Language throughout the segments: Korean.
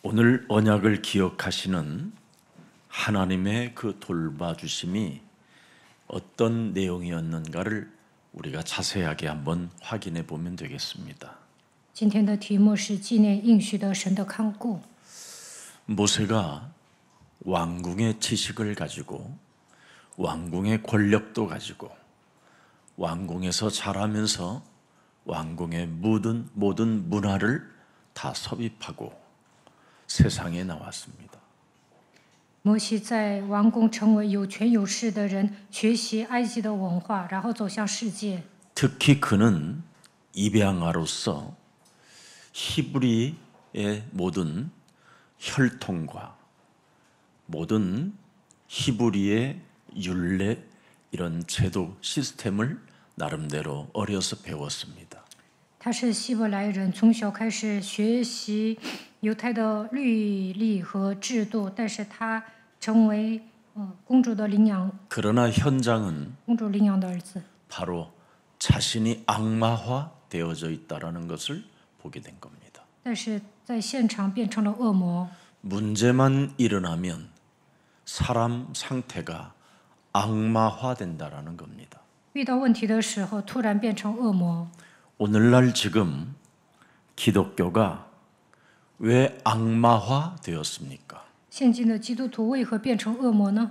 오늘 언약을 기억하시는 하나님의 그 돌봐주심이 어떤 내용이었는가를 우리가 자세하게 한번 확인해 보면 되겠습니다. 今天的题目是纪念应许的神的看顾。 모세가 왕궁의 지식을 가지고 왕궁의 권력도 가지고 왕궁에서 자라면서 왕궁의 모든 문화를 다 섭입하고 세상에 나왔습니다. 摩西在王宫成为有权有势的人，学习埃及的文化，然后走向世界。 특히 그는 입양아로서 히브리의 모든 혈통과 모든 히브리의 율례 이런 제도 시스템을 나름대로 어려서 배웠습니다. 他是希伯来人，从小开始学习犹太的律例和制度，但是他成为公主的领养， 그러나 현장은 公主领养的儿子。 바로 자신이 악마화 되어져 있다라는 것을 보게 된 겁니다. 但是在现场变成了恶魔。 문제만 일어나면 사람 상태가 악마화된다라는 겁니다. 遇到问题的时候，突然变成恶魔。 오늘날 지금 기독교가 왜 악마화 되었습니까? 现今的基督徒为何变成恶魔呢？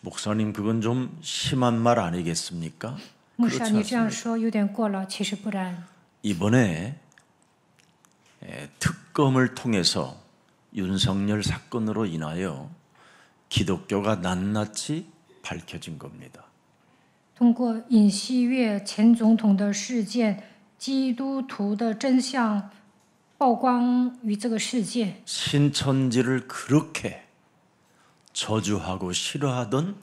목사님 그건 좀 심한 말 아니겠습니까? 牧师， 그렇지 你这样 않습니다. 说有点过了，其实不然。 이번에 특검을 통해서 윤석열 사건으로 인하여 기독교가 낱낱이 밝혀진 겁니다. 通过尹锡悦前总统的事件，基督徒的真相曝光于这个世界。 신천지를 그렇게 저주하고 싫어하던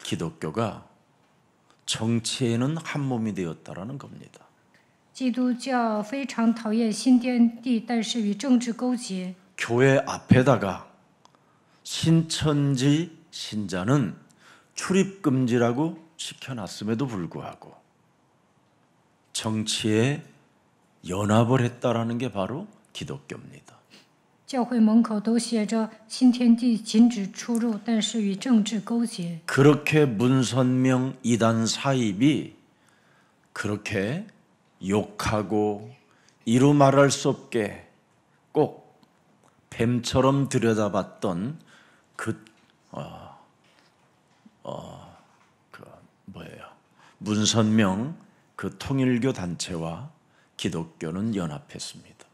기독교가 정치에는 한 몸이 되었다라는 겁니다. 基督教非常讨厌新天地，但是与政治勾结。 교회 앞에다가 신천지 신자는 출입금지라고 시켜놨음에도 불구하고 정치에 연합을 했다라는 게 바로 기독교입니다. 教会门口都写着新天地禁止出入，但是与政治勾结。 그렇게 문선명 이단 사입이 그렇게 욕하고 이루 말할 수 없게 꼭 뱀처럼 들여다봤던 문선명 그 통일교 단체와 기독교는 연합했습니다.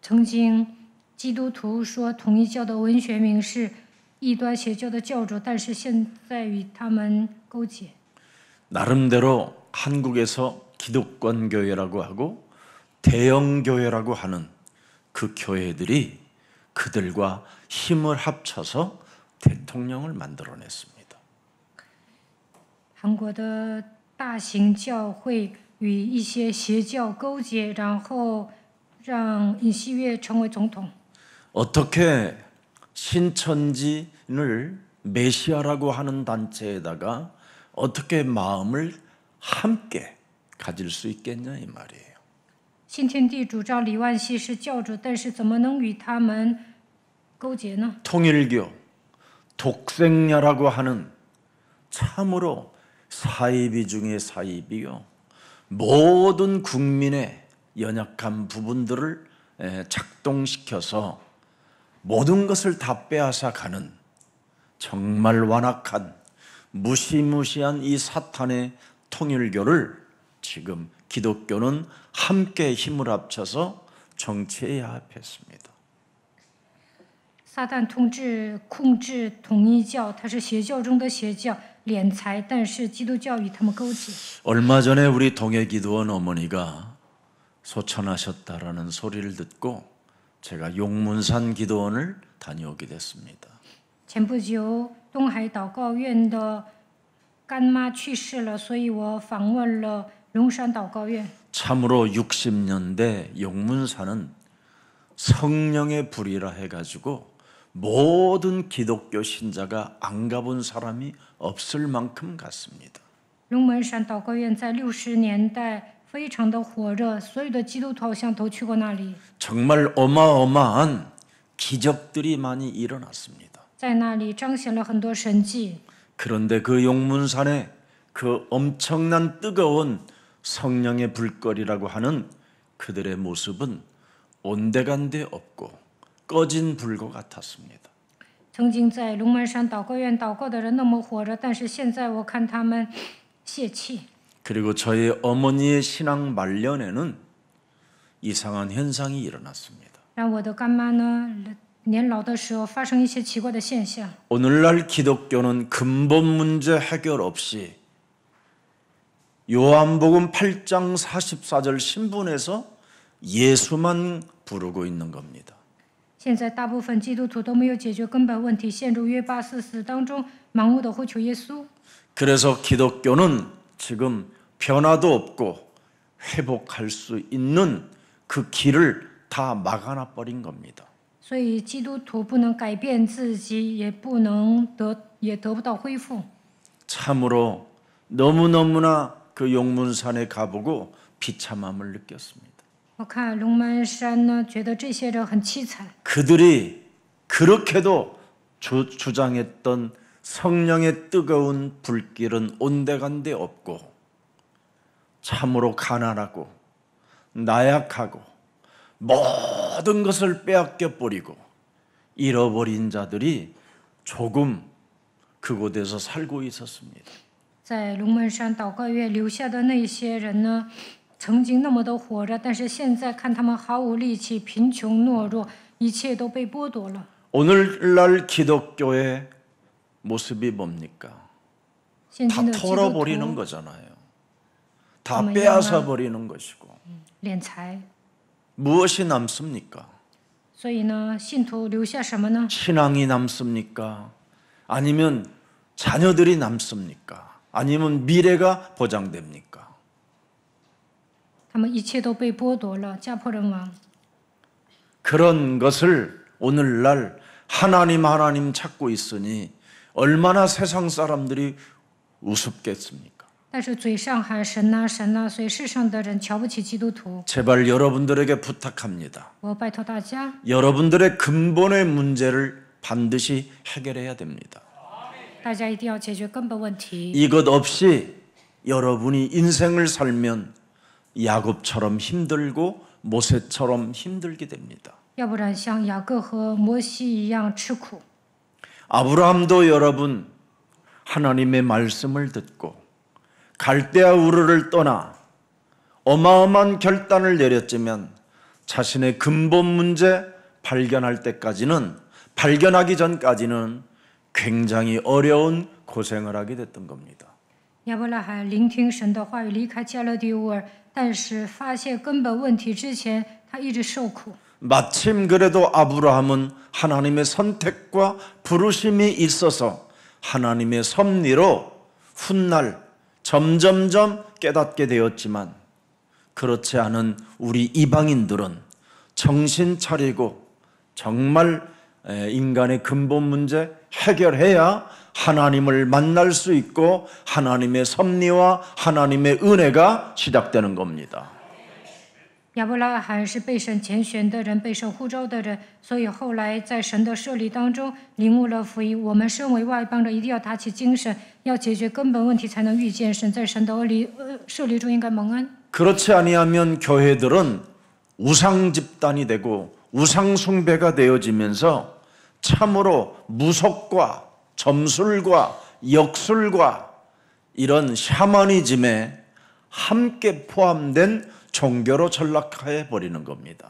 曾经基督徒说统一教的文学名是异端邪教的教主，但是现在与他们勾结。 나름대로 한국에서 기독권 교회라고 하고 대형 교회라고 하는 그 교회들이 그들과 힘을 합쳐서 대통령을 만들어냈습니다. 韩国的大型教会与一些邪教勾结，然后让尹锡悦成为总统。 어떻게 신천지를 메시아라고 하는 단체에다가 어떻게 마음을 함께 가질 수 있겠냐 이 말이에요. 新天地主张李万熙是教主，但是怎么能与他们勾结呢？ 통일교 독생야라고 하는 참으로 사이비 중에 사이비요. 모든 국민의 연약한 부분들을 작동시켜서 모든 것을 다 빼앗아 가는 정말 완악한 무시무시한 이 사탄의 통일교를 지금 기독교는 함께 힘을 합쳐서 정치에 야합했습니다. 撒旦控制统一教，它是邪教中的邪教，敛财，但是基督教与他们勾结。 얼마 전에 우리 동해기도원 어머니가 소천하셨다라는 소리를 듣고 제가 용문산 기도원을 다녀오게 됐습니다. 前不久，东海祷告院的干妈去世了，所以我访问了龙山祷告院。 참으로 60년대 용문산은 성령의 불이라 해가지고 모든 기독교 신자가 안 가본 사람이 없을 만큼 갔습니다. 龙门山祷告院在60年代非常的火热，所有的基督徒好像都去过那里。 정말 어마어마한 기적들이 많이 일어났습니다. 在那里彰显了很多神迹。 그런데 그 용문산에 그 엄청난 뜨거운 성령의 불거리라고 하는 그들의 모습은 온데간데 없고 꺼진 불과 같았습니다. 曾经在龙门山祷告院祷告的人那么火热，但是现在我看他们泄气。 그리고 저희 어머니의 신앙 말년에는 이상한 현상이 일어났습니다. 让我的干妈呢，年老的时候发生一些奇怪的现象。 오늘날 기독교는 근본 문제 해결 없이 요한복음 8장 44절 신분에서 예수만 부르고 있는 겁니다. 现在大部分基督徒都没有解决根本问题，陷入约八四四当中，盲目的呼求耶稣。 그래서 기독교는 지금 변화도 없고 회복할 수 있는 그 길을 다 막아놔 버린 겁니다. 所以基督徒不能改变自己，也得不到恢复。 참으로 너무너무나 그 용문산에 가보고 비참함을 느꼈습니다. 我看龙门山呢，觉得这些人很凄惨。 그들이 그렇게도 주장했던 성령의 뜨거운 불길은 온데간데 없고 참으로 가난하고 나약하고 모든 것을 빼앗겨 버리고 잃어버린 자들이 조금 그곳에서 살고 있었습니다. 在龙门山祷告院留下的那些人呢，曾经那么的火热，但是现在看他们毫无力气，贫穷懦弱，一切都被剥夺了。 오늘날 기독교의 모습이 뭡니까? 现 다 今的基督 털어버리는 徒 거잖아요. 다 빼앗아 버리는 것이고 敛财， 무엇이 남습니까? 所以呢，信徒留下什么呢？ 신앙이 남습니까? 아니면 자녀들이 남습니까? 아니면 미래가 보장됩니까? 他们一切都被剥夺了，家破人亡。 그런 것을 오늘날 하나님 찾고 있으니 얼마나 세상 사람들이 우습겠습니까? 但是嘴上喊神呐神呐，所以世上的人瞧不起基督徒。 제발 여러분들에게 부탁합니다. 我拜托大家， 여러분들의 근본의 문제를 반드시 해결해야 됩니다. 大家一定要解决根本问题。 이것 없이 여러분이 인생을 살면 야곱처럼 힘들고 모세처럼 힘들게 됩니다. 要不然像雅各和摩西一样吃苦。 아브라함도 여러분 하나님의 말씀을 듣고 갈대아 우르를 떠나 어마어마한 결단을 내렸지만 자신의 근본 문제 발견하기 전까지는 굉장히 어려운 고생을 하게 됐던 겁니다. 亚伯拉罕聆听神的话语，离开加勒底乌尔，但是发现根本问题之前，他一直受苦。 마침 그래도 아브라함은 하나님의 선택과 부르심이 있어서 하나님의 섭리로 훗날 점점점 깨닫게 되었지만 그렇지 않은 우리 이방인들은 정신 차리고 정말 인간의 근본 문제 해결해야 하나님을 만날 수 있고 하나님의 섭리와 하나님의 은혜가 시작되는 겁니다. 亚伯拉罕是被神拣选的人，被神呼召的人，所以后来在神的设立当中领悟了福音。我们身为外邦人，一定要打起精神，要解决根本问题，才能遇见神。在神的设立中应该蒙恩。 그렇지 아니하면 교회들은 우상 집단이 되고 우상 숭배가 되어지면서 참으로 무속과 점술과 역술과 이런 샤머니즘에 함께 포함된 종교로 전락해 버리는 겁니다.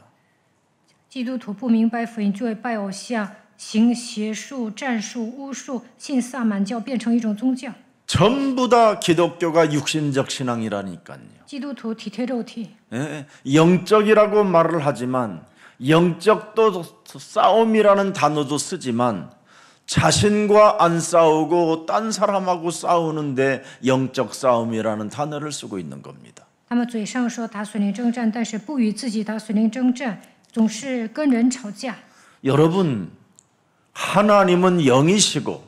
基督徒不明白福音，就会拜偶像、行邪术、战术、巫术，信萨满教，变成一种宗教。 전부 다 기독교가 육신적 신앙이라니까요. 基督徒体贴肉体， 영적이라고 말을 하지만 영적도 싸움이라는 단어도 쓰지만 자신과 안 싸우고 딴 사람하고 싸우는데 영적 싸움이라는 단어를 쓰고 있는 겁니다. 他们嘴上说打属灵征战，但是不与自己打属灵征战，总是跟人吵架。 여러분, 하나님은 영이시고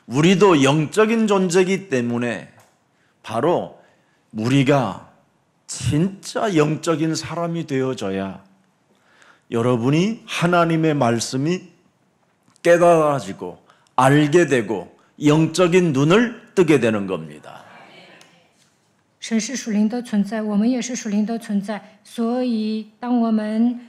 우리도 영적인 존재이기 때문에 바로 우리가 진짜 영적인 사람이 되어져야 여러분이 하나님의 말씀이 깨달아지고 알게 되고 영적인 눈을 뜨게 되는 겁니다. 神是属灵的存在，我们也是属灵的存在，所以当我们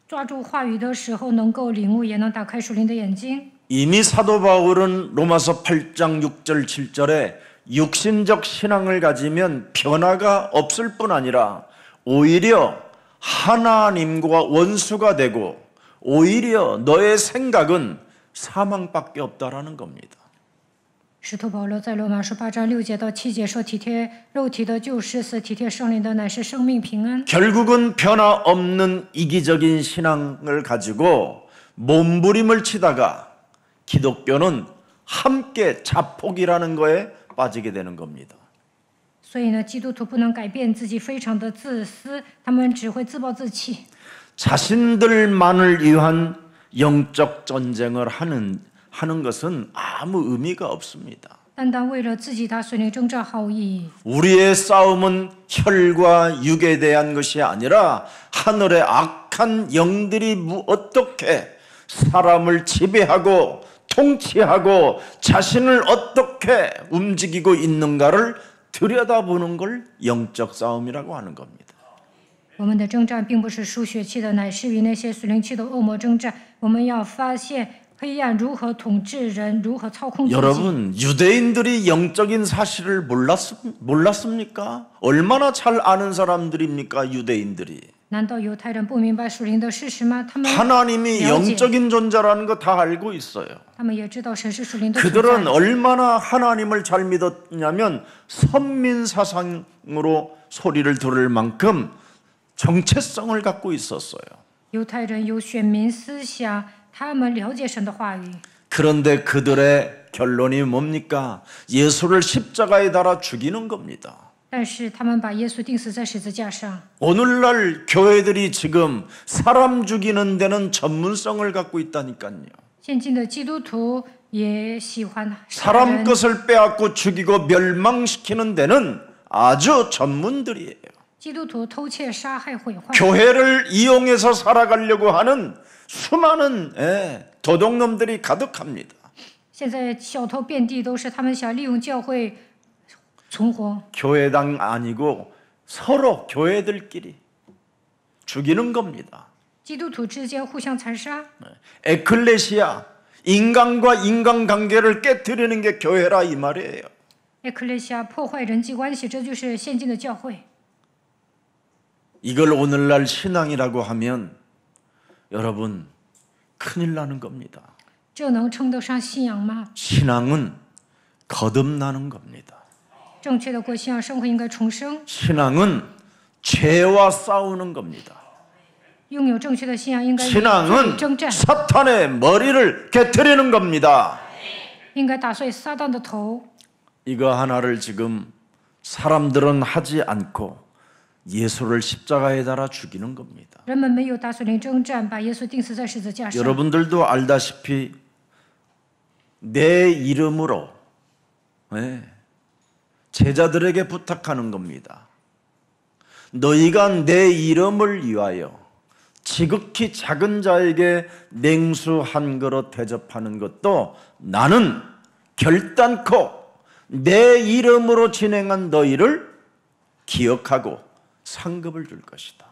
抓住话语的时候，能够领悟，也能打开属灵的眼睛。 이미 사도 바울은 로마서 8장 6절 7절에 육신적 신앙을 가지면 변화가 없을 뿐 아니라 오히려 하나님과 원수가 되고 오히려 너의 생각은 사망밖에 없다라는 겁니다. 使徒保罗在罗马书8章6节到7节说：“体贴肉体的就是死，体贴圣灵的乃是生命平安。” 결국은 변화 없는 이기적인 신앙을 가지고 몸부림을 치다가 기독교는 함께 자폭이라는 거에 빠지게 되는 겁니다. 所以呢，基督徒不能改变自己，非常的自私，他们只会自暴自弃。 자신들만을 위한 영적 전쟁을 하는 것은 아무 의미가 없습니다. 单单为了自己打属灵征战毫无意义。 우리의 싸움은 혈과 육에 대한 것이 아니라 하늘의 악한 영들이 어떻게 사람을 지배하고 통치하고 자신을 어떻게 움직이고 있는가를 들여다보는 걸 영적 싸움이라고 하는 겁니다. 我们的征战并不是属血气的，乃是与那些属灵气的恶魔征战。我们要发现黑暗如何统治人，如何操控自己。 여러분, 유대인들이 영적인 사실을 몰랐습니까? 얼마나 잘 아는 사람들입니까, 유대인들이? 难道犹太人不明白属灵的事实吗？他们 하나님이 了解， 영적인 존재라는 거 다 알고 있어요. 他们也知道神是属灵的存 그들은 在。 얼마나 하나님을 잘 믿었냐면 선민 사상으로 소리를 들을 만큼 정체성을 갖고 있었어요. 犹太人有选民思想，他们了解神的话语。 그런데 그들의 결론이 뭡니까? 예수를 십자가에 달아 죽이는 겁니다. 但是他们把耶稣钉死在十字架上。 오늘날 교회들이 지금 사람 죽이는 데는 전문성을 갖고 있다니까요. 现今的基督徒也喜欢杀 사람 人， 것을 빼앗고 죽이고 멸망시키는 데는 아주 전문들이에요. 基督徒偷窃、杀害、毁坏。 교회를 이용해서 살아가려고 하는 수많은 도둑놈들이 가득합니다. 现在小偷遍地都是，他们想利用教会存活。 교회당 아니고 서로 교회들끼리 죽이는 겁니다. 基督徒之间互相残杀。 에클레시아, 인간과 인간관계를 깨뜨리는 게 교회라 이 말이에요. 埃克列西亚破坏人际关系，这就是现今的教会。 이걸 오늘날 신앙이라고 하면 여러분 큰일 나는 겁니다. 这能称得上信仰吗？ 신앙은 거듭나는 겁니다. 正确的过信仰生活应该重生。 신앙은 죄와 싸우는 겁니다. 拥有正确的信仰应该与罪 신앙은 征战， 사탄의 머리를 깨트리는 겁니다. 应该打碎撒旦的头。 이거 하나를 지금 사람들은 하지 않고 예수를 십자가에 달아 죽이는 겁니다. 人们没有打碎灵征战，把耶稣钉死在十字架上。 여러분들도 알다시피 내 이름으로 제자들에게 부탁하는 겁니다. 너희가 내 이름을 위하여 지극히 작은 자에게 냉수 한 그릇 대접하는 것도 나는 결단코 내 이름으로 진행한 너희를 기억하고 상급을 줄 것이다.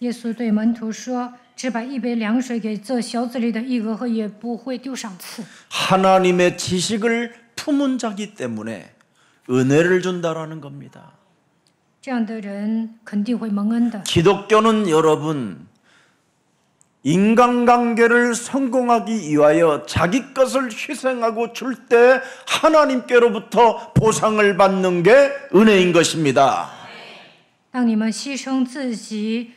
耶稣对门徒说：“只把一杯凉水给这小子里的一个喝，也不会丢赏赐。” 하나님의 지식을 품은 자기 때문에 은혜를 준다라는 겁니다. 这样的人肯定会蒙恩的。 기독교는 여러분 인간관계를 성공하기 위하여 자기 것을 희생하고 줄 때 하나님께로부터 보상을 받는 게 은혜인 것입니다. 当你们牺牲自己，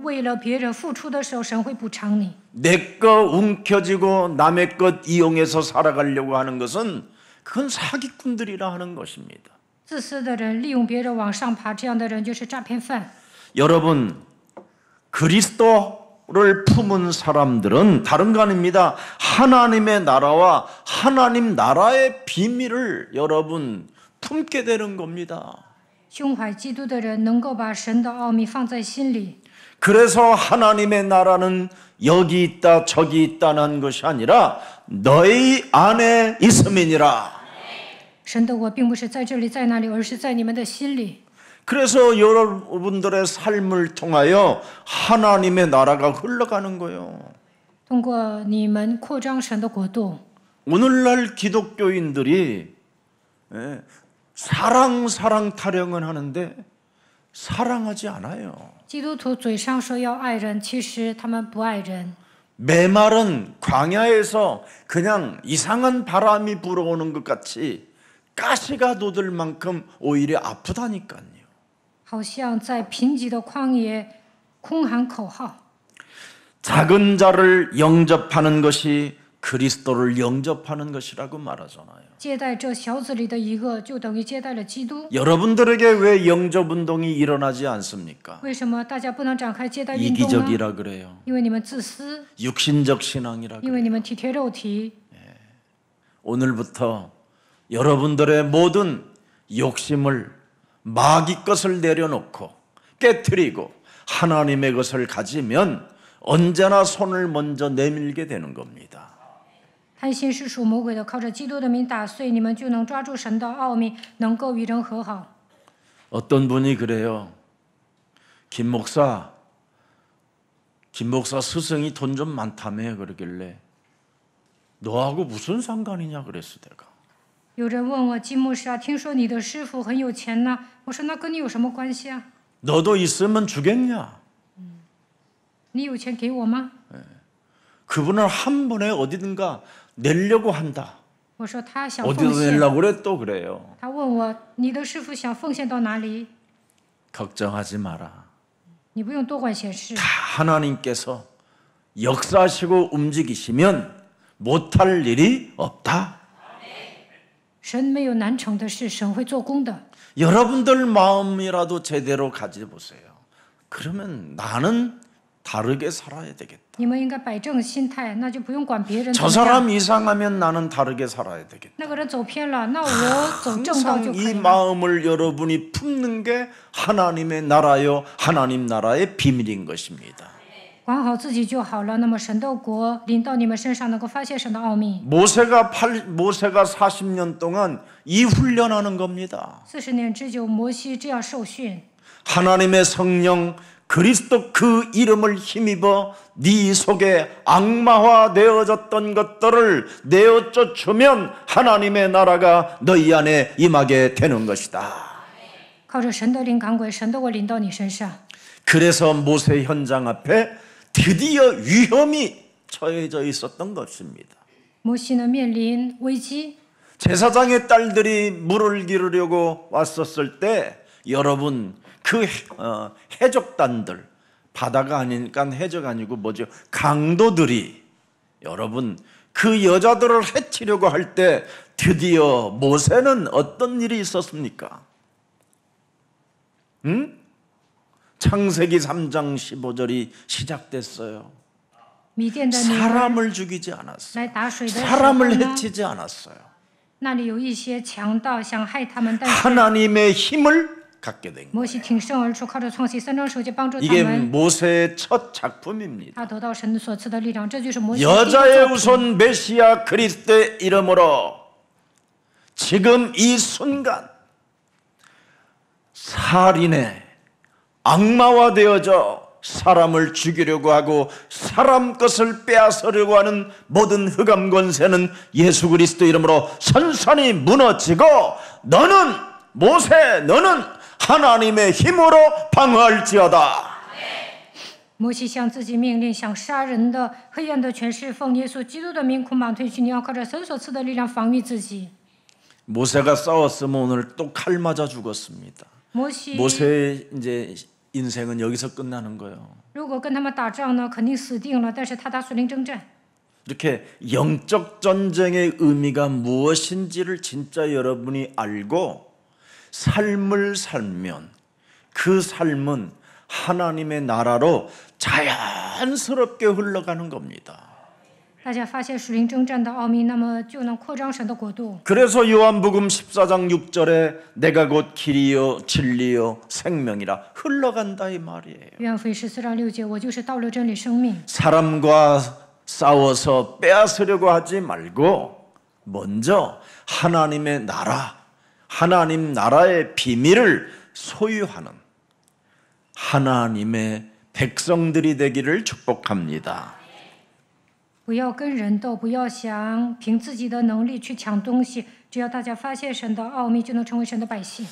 为了别人付出的时候，神会补偿你。 내 것 움켜쥐고 남의 것 이용해서 살아가려고 하는 것은 그건 사기꾼들이라 하는 것입니다. 自私的人利用别人往上爬，这样的人就是诈骗犯。 여러분 그리스도를 품은 사람들은 다른 거 아닙니다. 하나님의 나라와 하나님 나라의 비밀을 여러분 품게 되는 겁니다. 胸怀基督的人能够把神的奥秘放在心里。 그래서 하나님의 나라는 여기 있다 저기 있다는 것이 아니라 너희 안에 있음이니라. 神的国并不是在这里在那里，而是在你们的心里。 그래서 여러분들의 삶을 통하여 하나님의 나라가 흘러가는 거예요. 通过你们扩张神的国度。 오늘날 기독교인들이 사랑 타령은 하는데 사랑하지 않아요. 基督徒嘴上说要爱人，其实他们不爱人。 메말은 광야에서 그냥 이상한 바람이 불어오는 것 같이 가시가 돋을 만큼 오히려 아프다니까요. 好像在贫瘠的旷野空喊口号。 작은 자를 영접하는 것이 그리스도를 영접하는 것이라고 말하잖아요. 接待这小子里的一个，就等于接待了基督。 여러분들에게 왜 영접 운동이 일어나지 않습니까? 为什么大家不能展开接待运动呢？ 이기적이라 그래요. 因为你们自私， 육신적 신앙이라 因 그래요. 为你们体贴肉体。 오늘부터 여러분들의 모든 욕심을 마귀 것을 내려놓고 깨트리고 하나님의 것을 가지면 언제나 손을 먼저 내밀게 되는 겁니다. 贪心是属魔鬼的，靠着基督的名打碎，你们就能抓住神的奥秘，能够与人和好。 어떤 분이 그래요. 김 목사 스승이 돈 좀 많다며 그러길래 너하고 무슨 상관이냐 그랬어 내가. 有人问我金牧师啊，听说你的师傅很有钱呢，我说那跟你有什么关系啊？ 너도 있으면 주겠냐? 你有钱给我吗？ 그분은 한 번에 어디든가 내려고 한다. 我说他想 어디로 奉献。 내려고 그래 또 그래요. 他问我你的师傅想奉献到哪里？ 걱정하지 마라. 你不用多管闲事， 다 하나님께서 역사하시고 움직이시면 못할 일이 없다. 神没有难成的事，神会做工的。 여러분들 마음이라도 제대로 가져보세요. 그러면 나는 다르게 살아야 되겠다. 你们应该摆正心态，那就不用管别人怎 저 么样。 사람 이상하면 나는 다르게 살아야 되겠다. 那个人走偏了，那我走正道就 항상 可 이 以了。 마음을 여러분이 품는 게 하나님의 나라요, 하나님 나라의 비밀인 것입니다. 管好自己就好了。那么神的国临到你们身上，能够发现神的奥秘。 모세가 40년 동안 이 훈련하는 겁니다. 40年之久，摩西这样受训， 하나님의 성령 그리스도 그 이름을 힘입어 네 속에 악마화되어졌던 것들을 내어 쫓으면 하나님의 나라가 너희 안에 임하게 되는 것이다. 靠着神的灵赶鬼，神的国临到你身上。 그래서 모세 현장 앞에 드디어 위험이 처해져 있었던 것입니다. 摩西呢面临危机， 제사장의 딸들이 물을 기르려고 왔었을 때 여러분 그 해적단들, 바다가 아니니까 해적 아니고 뭐죠? 강도들이 여러분 그 여자들을 해치려고 할 때 드디어 모세는 어떤 일이 있었습니까? 창세기 3장 15절이 시작됐어요. 米甸的女儿 사람을 죽이지 않았어요. 来打水的时候 사람을 呢， 해치지 않았어요. 那里有一些强盗想害他们，但是 하나님의 힘을 갖게 된 거예요. 摩西挺身而出，靠着创世3章手就帮助他 이게 们。 모세의 첫 작품입니다. 他得到神所赐的力量，这就是摩西的第一 여자의 个作品。 우선 메시아 그리스도의 이름으로 지금 이 순간 살인의 악마화되어져 사람을 죽이려고 하고 사람 것을 빼앗으려고 하는 모든 흑암 권세는 예수 그리스도 이름으로 선선히 무너지고 너는 모세 너는 하나님의 힘으로 방어할지어다. 摩西向自己命令，想杀人的黑暗的权势，奉耶稣基督的名捆绑退去。你要靠着神所赐的力量防御自己。 모세가 싸웠으면 오늘 또 칼 맞아 죽었습니다. 摩西 모세의 이제 인생은 여기서 끝나는 거예요. 如果跟他们打仗呢，肯定死定了。但是他打属灵征战， 이렇게 영적 전쟁의 의미가 무엇인지를 진짜 여러분이 알고 삶을 살면 그 삶은 하나님의 나라로 자연스럽게 흘러가는 겁니다. 大家发现属灵征战的奥秘，那么就能扩张神的国度。 그래서 요한복음 14장 6절에 내가 곧 길이요 진리요 생명이라 흘러간다 이 말이에요. 约翰福音14章6节，我就是道路、真理、生命。 사람과 싸워서 빼앗으려고 하지 말고 먼저 하나님의 나라, 하나님 나라의 비밀을 소유하는 하나님의 백성들이 되기를 축복합니다. 不要跟人斗，不要想凭自己的能力去抢东西。只要大家发现神的奥秘，就能成为神的百姓。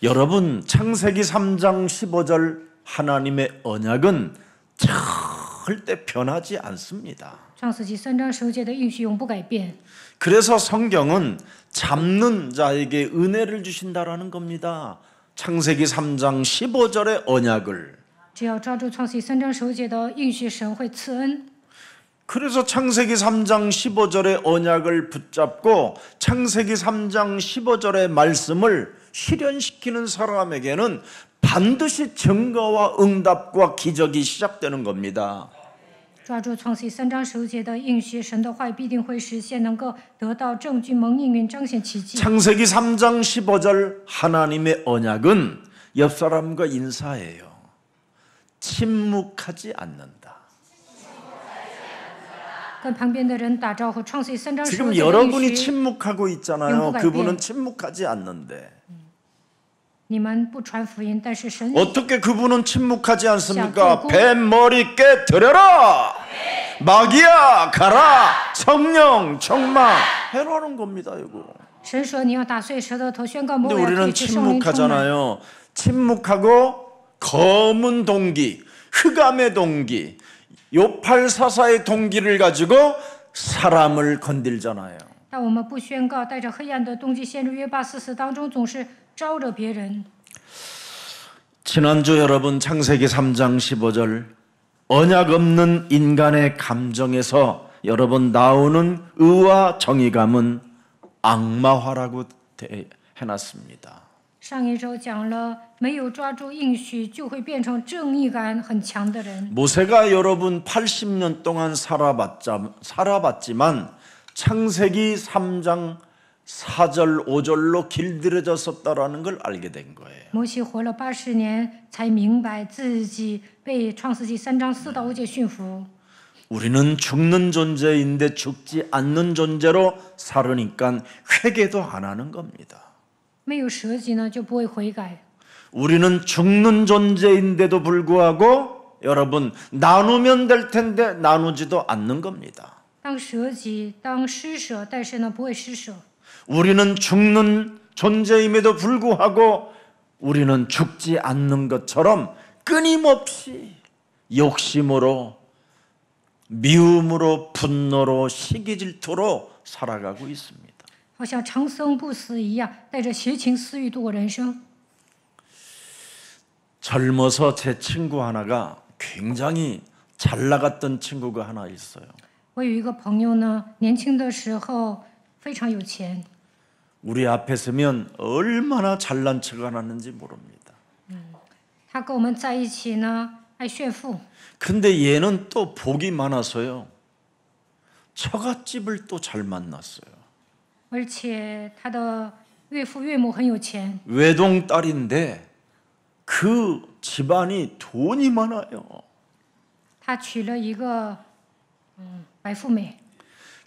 여러분 창세기 3장 15절 하나님의 언약은 절대 변하지 않습니다. 创世纪3章15节的应许永不改变。 그래서 성경은 잡는 자에게 은혜를 주신다라는 겁니다. 창세기 3장 15절의 언약을. 只要抓住创世纪3章15节的应许，神会赐恩。 그래서 창세기 3장 15절의 언약을 붙잡고 창세기 3장 15절의 말씀을 실현시키는 사람에게는 반드시 증거와 응답과 기적이 시작되는 겁니다. 抓住创世纪3章15节的应许，神的话语必定会实现，能够得到证据、蒙应允、彰显奇迹。 창세기 3장 15절 하나님의 언약은 옆 사람과 인사해요. 침묵하지 않는다. 跟旁边的人打招呼。创世纪3章15 지금 节的 여러분이 应许， 침묵하고 있잖아요. 영구가 그분은 있대요. 침묵하지 않는데 你们不传福音，但是神 어떻게 그분은 침묵하지 않습니까? 자, 뱀 머리 깨뜨려라. 마귀야 가라. 성령 충만 해라는 겁니다. 이거. 神说你要打碎舌头，宣告魔 근데 鬼要 우리는 退去，圣灵充满。 침묵하잖아요. 침묵하고 검은 동기, 흑암의 동기, 요팔사사의 동기를 가지고 사람을 건들잖아요. 但我们不宣告，带着黑暗的动机陷入约巴四死当中，总是招惹别人。 지난주 여러분 창세기 3장 15절 언약 없는 인간의 감정에서 여러분 나오는 의와 정의감은 악마화라고 해놨습니다. 上一周讲了，没有抓住应许，就会变成正义感很强的人。 모세가 여러분 80년 동안 살아봤지만 창세기 3장 4절 5절로 길들여졌었다라는 걸 알게 된 거예요. 摩西活了80年，才明白自己被创世纪3章4到5节驯服。 우리는 죽는 존재인데 죽지 않는 존재로 살으니까 회개도 안 하는 겁니다. 没有舍己呢，就不会悔改。 우리는 죽는 존재인데도 불구하고 여러분 나누면 될 텐데 나누지도 않는 겁니다. 当舍己，当施舍，但是呢，不会施舍。 우리는 죽는 존재임에도 불구하고 우리는 죽지 않는 것처럼 끊임없이 욕심으로 미움으로 분노로 시기질투로 살아가고 있습니다. 好像长生不死一样，带着邪情私欲度过人生。 젊어서 제 친구 하나가 굉장히 잘 나갔던 친구가 하나 있어요. 我有一个朋友呢，年轻的时候非常有钱， 우리 앞에 서면 얼마나 잘난 척을 하는지 모릅니다. 他跟我们在一起呢，爱炫富。 근데 얘는 또 복이 많아서요. 처갓집을 또 잘 만났어요. 而且他的岳父岳母很有钱， 외동딸인데 그 집안이 돈이 많아요. 他娶了一个白富美，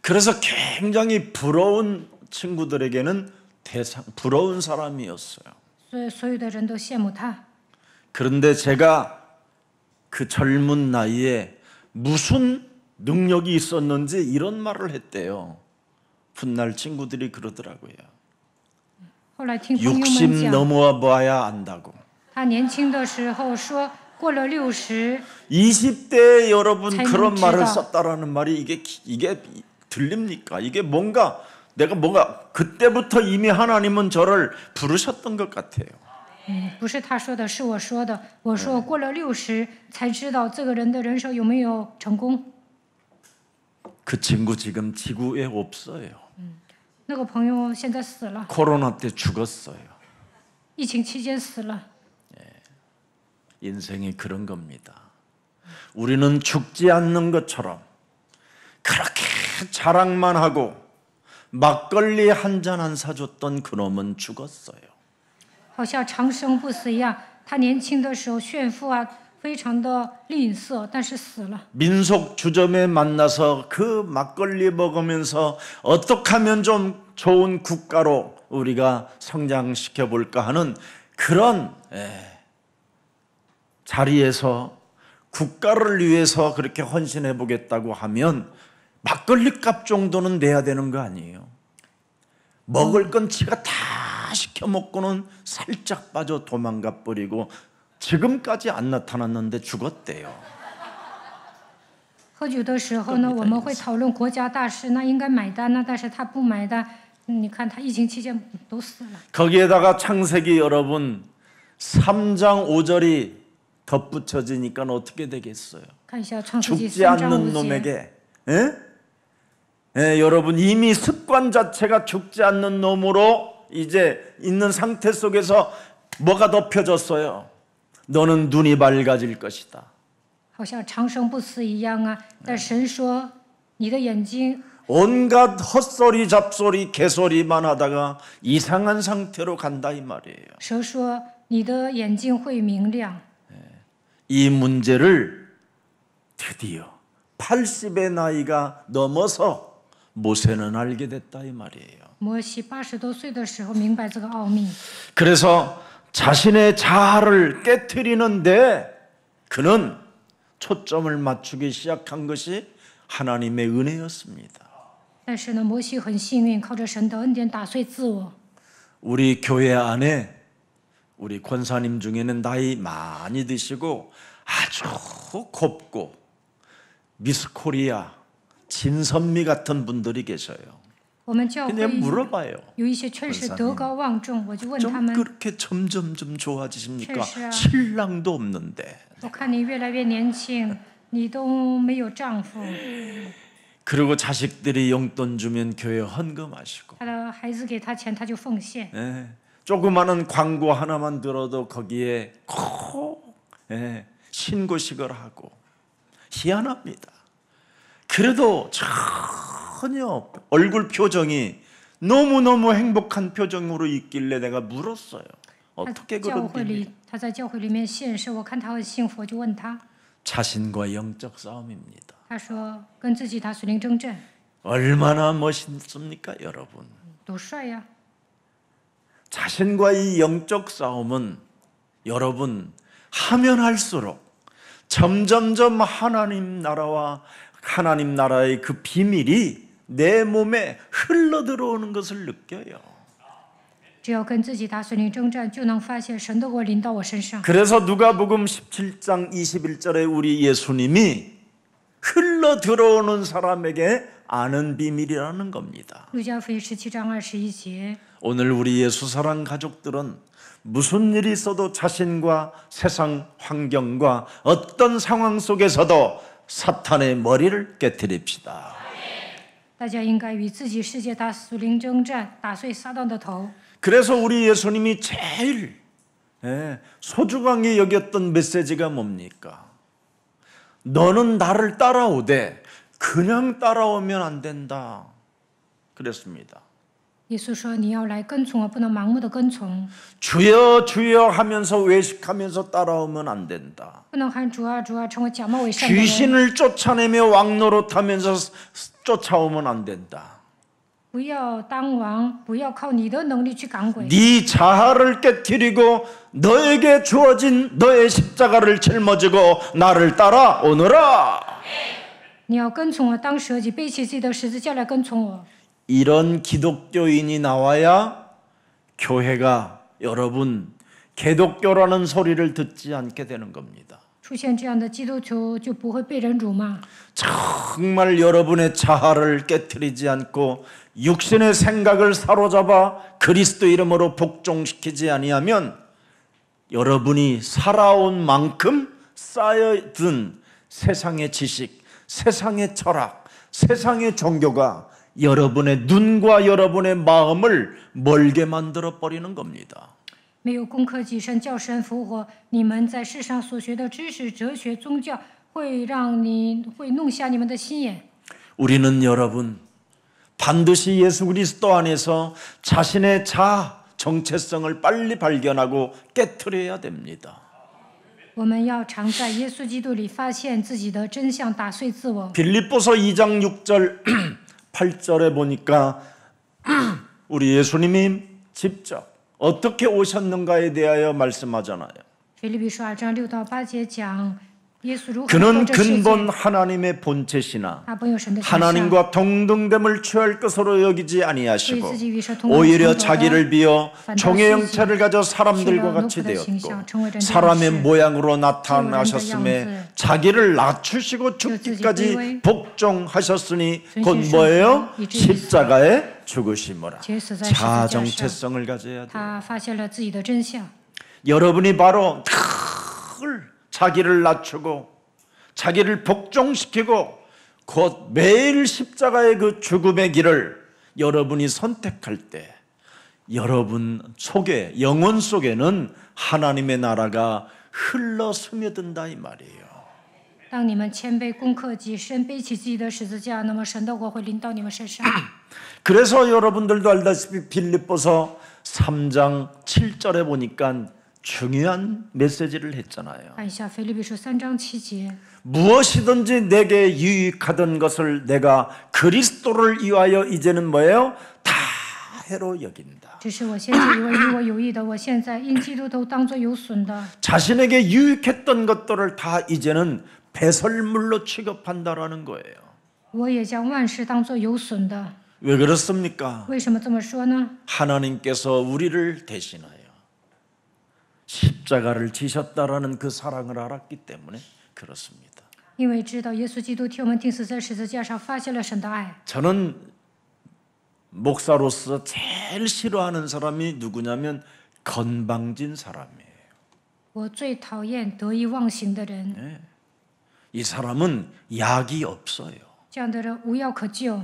그래서 굉장히 부러운 친구들에게는 부러운 사람이었어요. 所有的人都羡慕他。 그런데 제가 그 젊은 나이에 무슨 능력이 있었는지 이런 말을 했대요. 훗날 친구들이 그러더라고요. 后来听朋友们 60 讲， 넘어와 봐야 안다고. 他年轻的时候说，过了60， 20대에 여러분 삶을 그런 말을 지다. 썼다라는 말이 이게 들립니까? 이게 뭔가 내가 뭔가 그때부터 이미 하나님은 저를 부르셨던 것 같아요. 不是他说的，是我说的。我说过了60才知道这个人的人生有没有成功。 그 친구 지금 지구에 없어요. 那个朋友现在死了， 코로나 때 죽었어요. 疫情期间死了。 인생이 그런 겁니다. 우리는 죽지 않는 것처럼 그렇게 자랑만 하고 막걸리 한 잔 안 사줬던 그놈은 죽었어요. 好像长生不死一样。他年轻的时候炫富啊，非常的吝啬，但是死了。 민속 주점에 만나서 그 막걸리 먹으면서 어떻게 하면 좀 좋은 국가로 우리가 성장시켜 볼까 하는 그런 자리에서 국가를 위해서 그렇게 헌신해 보겠다고 하면 막걸리 값 정도는 내야 되는 거 아니에요? 먹을 건 지가 다 시켜 먹고는 살짝 빠져 도망가 버리고 지금까지 안 나타났는데 죽었대요. 喝酒的时候呢，我们会讨论国家大事，那应该买单呢，但是他不买单。你看他疫情期间都死了。 거기에다가 창세기 여러분 3장 5절이 덧붙여지니까 어떻게 되겠어요? 看一下创世纪 죽지 3章 않는 5节。 놈에게 여러분 이미 습관 자체가 죽지 않는 놈으로 이제 있는 상태 속에서 뭐가 덮여졌어요? 너는 눈이 밝아질 것이다. 好像长生不死一样啊。但神说，你的眼睛 온갖 헛소리 잡소리 개소리만 하다가 이상한 상태로 간다 이 말이에요. 神说你的眼睛会明亮。 이 문제를 드디어 80의 나이가 넘어서 모세는 알게 됐다 이 말이에요. 摩西80多岁的时候明白这个奥秘， 그래서 자신의 자아를 깨트리는데 그는 초점을 맞추기 시작한 것이 하나님의 은혜였습니다. 但是呢，摩西很幸运，靠着神的恩典打碎自我。 우리 교회 안에 우리 권사님 중에는 나이 많이 드시고 아주 곱고 미스코리아 진선미 같은 분들이 계셔요. 我们教 그냥 会 물어봐요. 有一些确实德高望重，我就问他 좀 们： 그렇게 점점 좋아지십니까? 실수야. 신랑도 없는데. 我看你越来越年轻，你都没有丈夫。 그리고 자식들이 용돈 주면 교회 헌금하시고 他的孩子给他钱，他就奉献。 조그마한 광고 하나만 들어도 거기에 콕 신고식을 하고 희한합니다. 그래도 전혀 얼굴 표정이 너무너무 행복한 표정으로 있길래 내가 물었어요. 他 어떻게 教 그런 会 일이? 里，他在教会里面献身，我看他很幸福，我就问他， 자신과 영적 싸움입니다. 他说跟自己打属灵征战， 얼마나 멋있습니까, 여러분? 多帅呀！ 자신과 이 영적 싸움은 여러분 하면 할수록 점점점 하나님 나라와 하나님 나라의 그 비밀이 내 몸에 흘러 들어오는 것을 느껴요. 只要跟自己打属灵征战，就能发现神的国临到我身上。 그래서 누가복음 17장 21절에 우리 예수님이 흘러 들어오는 사람에게 아는 비밀이라는 겁니다. 路加福音17章21节， 오늘 우리 예수 사랑 가족들은 무슨 일이 있어도 자신과 세상 환경과 어떤 상황 속에서도 사탄의 머리를 깨트립시다. 大家应该与自己世界打属灵征战，打碎撒旦的头。 그래서 우리 예수님이 제일 소중하게 여겼던 메시지가 뭡니까? 너는 나를 따라오되 그냥 따라오면 안 된다. 그랬습니다. 耶稣说：“你要来跟从我，不能盲目的跟从， 주여 주여 하면서 외식하면서 따라오면 안 된다. 不能喊主啊主啊，成为假冒伪善的人， 귀신을 쫓아내며 왕노릇하면서 쫓아오면 안 된다. 不要当王，不要靠你的能力去赶鬼。 네 자아를 깨트리고 너에게 주어진 너의 십자가를 짊어지고 나를 따라오너라. 你要跟从我，当舍己，背起自己的十字架来跟从我。” 이런 기독교인이 나와야 교회가 여러분 개독교라는 소리를 듣지 않게 되는 겁니다. 出现这样的基督徒，就不会被人辱骂。 정말 여러분의 자아를 깨트리지 않고 육신의 생각을 사로잡아 그리스도 이름으로 복종시키지 아니하면 여러분이 살아온 만큼 쌓여든 세상의 지식, 세상의 철학, 세상의 종교가 여러분의 눈과 여러분의 마음을 멀게 만들어 버리는 겁니다. 没有攻克己身，叫神复活，你们在世上所学的知识、哲学、宗教，会弄瞎你们的心眼。 우리는 여러분 반드시 예수 그리스도 안에서 자신의 자아, 정체성을 빨리 발견하고 깨트려야 됩니다. 我们要常在耶稣基督里发现自己的真相，打碎自我。 빌립보서 2장 6절 8절에 보니까 우리 예수님이 직접 어떻게 오셨는가에 대하여 말씀하잖아요. 腓立比书2章6到8节讲耶稣如何 그는 活这世界， 근본 하나님의 본체시나 他本有神的形象， 하나님과 동등됨을 취할 것으로 여기지 所以 아니하시고 自己与神同等 오히려 同等的 자기를 비어 反倒 종의 自己 형체를 가져 사람들과 실로 같이 높은形象， 되었고 成为人的 사람의 样式， 모양으로 样子 나타나셨음에 자기를 낮추시고 죽기까지卑微 복종하셨으니 곧 存心 뭐예요? 顺服，以至于 십자가에 죽으심이라. 且死在十字架上。 자정체성을 가져야 돼요. 他发现了自己的真相。 여러분이 바로 늘 자기를 낮추고 자기를 복종시키고 곧 매일 십자가의 그 죽음의 길을 여러분이 선택할 때 여러분 속에 영혼 속에는 하나님의 나라가 흘러 스며든다 이 말이에요. 当你们谦卑攻克己身，背起自己的十字架，那么神的国会临到你们身上。 그래서 여러분들도 알다시피 빌립보서 3장 7절에 보니까 중요한 메시지를 했잖아요. 看一下腓立比书3章7节， 무엇이든지 내게 유익하던 것을 내가 그리스도를 위하여 이제는 뭐예요? 다 해로 여긴다. 只是我先前以为与我有益的，我现在因基督都当作有损的。 자신에게 유익했던 것들을 다 이제는 배설물로 취급한다라는 거예요. 我也将万事当作有损的。 왜 그렇습니까? 为什么这么说呢？ 하나님께서 우리를 대신하여 십자가를 지셨다라는 그 사랑을 알았기 때문에 그렇습니다. 因为知道耶稣基督替我们钉死在十字架上，发现了神的爱。 저는 목사로서 제일 싫어하는 사람이 누구냐면 건방진 사람이에요. 我最讨厌得意忘形的人， 이 사람은 약이 없어요. 这样的人无药可救。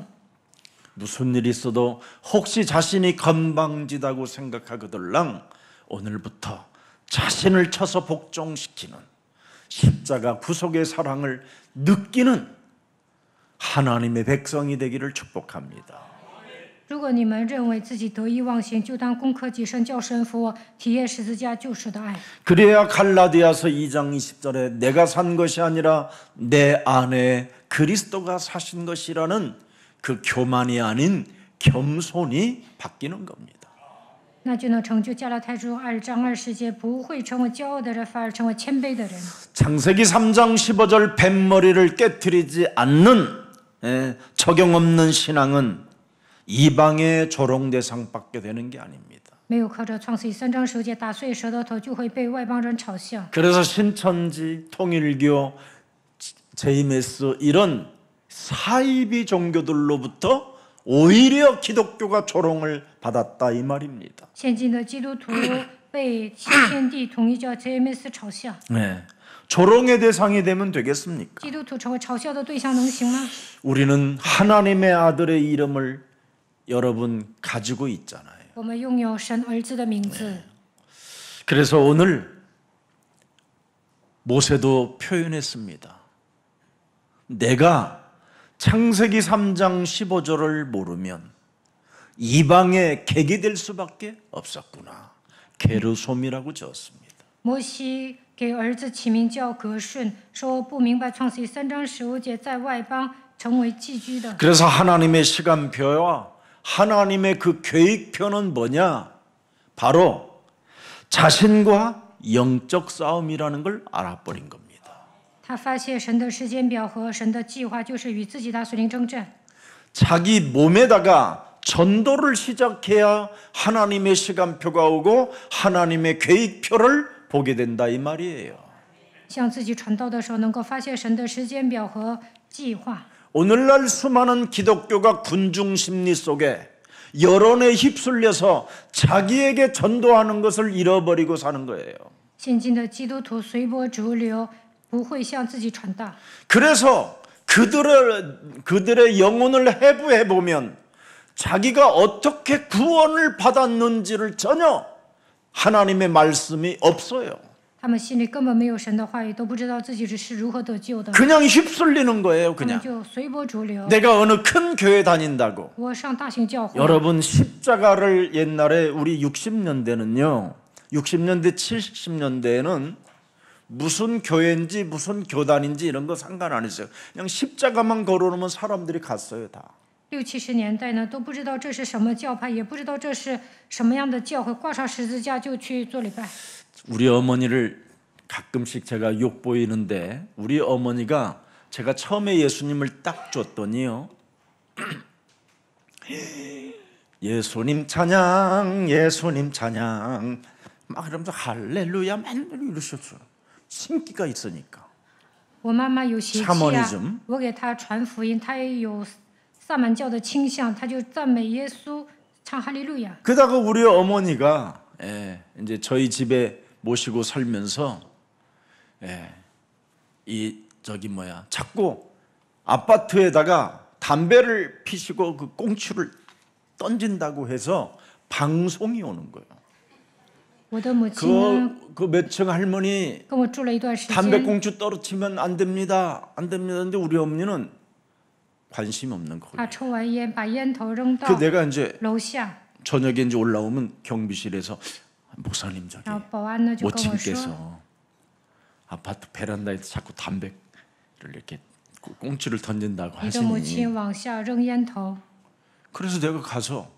무슨 일이 있어도 혹시 자신이 건방지다고 생각하거들랑 오늘부터 자신을 쳐서 복종시키는 십자가 구속의 사랑을 느끼는 하나님의 백성이 되기를 축복합니다. 如果你们认为自己得意忘形，就当攻克己身，叫神服我，体验十字架救赎的爱。 그래야 갈라디아서 2장 20절에 내가 산 것이 아니라 내 안에 그리스도가 사신 것이라는 그 교만이 아닌 겸손이 바뀌는 겁니다. 那就能成就加拉太书2章20节，不会成为骄傲的人，反而成为谦卑的人。 창세기 3장 15절 뱀머리를 깨트리지 않는 적용 없는 신앙은 이방의 조롱 대상받게 되는 게 아닙니다. 没有靠着创世记3章10节打碎舌头头，就会被外邦人嘲笑。 그래서 신천지, 통일교, JMS 이런 사이비 종교들로부터 오히려 기독교가 조롱을 받았다 이 말입니다. 现今的基督徒被新天地统一教 JMS 嘲笑， 네. 조롱의 대상이 되면 되겠습니까? 基督徒成为嘲笑的对象能行吗？ 우리는 하나님의 아들의 이름을 여러분 가지고 있잖아요. 我们拥有神儿子的名字。 그래서 오늘 모세도 표현했습니다. 내가 창세기 3장 15절을 모르면 이방의 객이 될 수밖에 없었구나. 게르솜이라고 지었습니다. 摩西给儿子起名叫格顺，说不明白创世记3章15节，在外邦成为寄居的。 그래서 하나님의 시간표와 하나님의 그 계획표는 뭐냐? 바로 자신과 영적 싸움이라는 걸 알아버린 겁니다. 他发现神的时间表和神的计划就是与自己的属灵征战。 자기 몸에다가 전도를 시작해야 하나님의 시간표가 오고 하나님의 계획표를 보게 된다 이 말이에요. 向自己传道的时候，能够发现神的时间表和计划。 오늘날 수많은 기독교가 군중 심리 속에 여론에 휩쓸려서 자기에게 전도하는 것을 잃어버리고 사는 거예요. 现今的基督徒随波逐流，不会向自己传道。 그래서 그들의 영혼을 해부해 보면 자기가 어떻게 구원을 받았는지를 전혀 하나님의 말씀이 없어요. 他们心里根本没有神的话语，都不知道自己是如何得救的， 그냥 휩쓸리는 거예요. 他们 그냥 就随波逐流。 내가 어느 큰 교회 다닌다고. 我上大型教会， 여러분 십자가를 옛날에 우리 60년대는요 60년대 70년대에는 무슨 교회인지 무슨 교단인지 이런 거 상관 안 했어요. 그냥 십자가만 걸어놓으면 사람들이 갔어요 다. 60、70年代呢，都不知道这是什么教派，也不知道这是什么样的教会，挂上十字架就去做礼拜。 우리 어머니를 가끔씩 제가 욕보이는데 우리 어머니가 제가 처음에 예수님을 딱 줬더니요 예수님 찬양 예수님 찬양 막 이러면서 할렐루야 맨날 이러셨어요. 신기가 있으니까. 我妈妈有邪气啊 샤머니즘 ，我给她传福音，她也有萨满教的倾向，她就赞美耶稣，唱哈利路亚。 그러다가 우리 어머니가 이제 저희 집에 모시고 살면서 이 저기 뭐야 자꾸 아파트에다가 담배를 피시고 그 꽁초를 던진다고 해서 방송이 오는 거예요. 我的母亲呢， 그 몇 층 할머니 跟我住了一段时 담배 间， 꽁초 떨어뜨리면 안 됩니다. 안 됩니다. 근데 우리 어머니는 관심 없는 거예요. 她抽完烟把烟头扔到 그 내가 이제 楼下， 저녁에 이제 올라오면 경비실에서 목사님 저기 然后保安呢就跟我说， 모친께서 아파트 베란다에서 자꾸 담배를 이렇게 꽁치를 던진다고 你的母 하시니 亲往下扔烟头。 그래서 내가 가서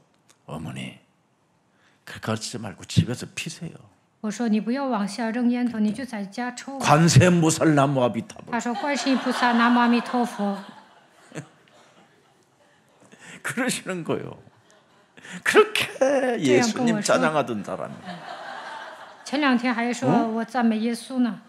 어머니 그렇게 하지 말고 집에서 피세요. 我说你不要往下扔烟头，你就在家抽。 관세음보살 나무 아비타불 他说观世音菩萨南无阿弥陀佛。 그러시는 거예요. 그렇게 예수님 찬양하던 사람이 前2天还说我赞美耶稣呢。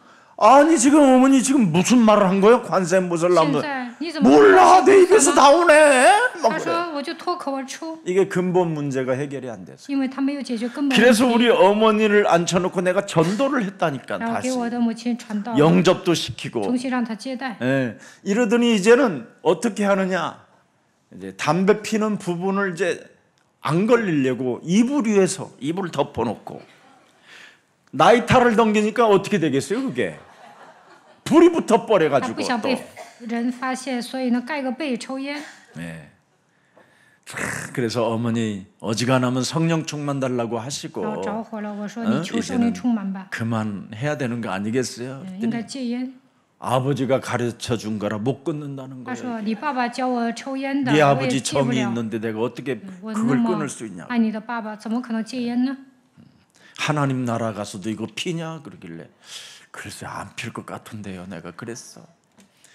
아니 지금 어머니 지금 무슨 말을 한 거예요? 관세음보살 现 나무 在你怎么 몰라 내 입에서 나오네. 막 他 그래. 说我就脱口而出， 이게 근본 문제가 해결이 안 됐어요. 因为他没有解决根本问 그래서 题。 우리 어머니를 앉혀놓고 내가 전도를 했다니까 然后 다시 给我的母亲传道， 영접도 시키고 重新让她接待。 이러더니 이제는 어떻게 하느냐 이제 담배 피는 부분을 이제 안 걸리려고 이불 위에서 이불을 덮어놓고 나이타를 던기니까 어떻게 되겠어요 그게 불이 붙어 她 버려가지고 不想 또 被人发现，所以呢盖个被抽烟。 네. 그래서 어머니 어지간하면 성령 충만 달라고 然后 하시고 着火了，我说你求圣灵充满吧， 그만해야 되는 거 아니겠어요? 应该戒烟。 아버지가 가르쳐 준 거라 못 끊는다는 他 거예요. 说你爸爸教我抽烟的， 네 我也 아버지 戒不 정이 了。 있는데 내가 어떻게 我那 그걸 么 끊을 수 있냐? 爱你的爸爸，怎么可能戒烟呢？ 하나님 나라 가서도 이거 피냐 그러길래 글쎄 안 필 것 같은데요. 내가 그랬어.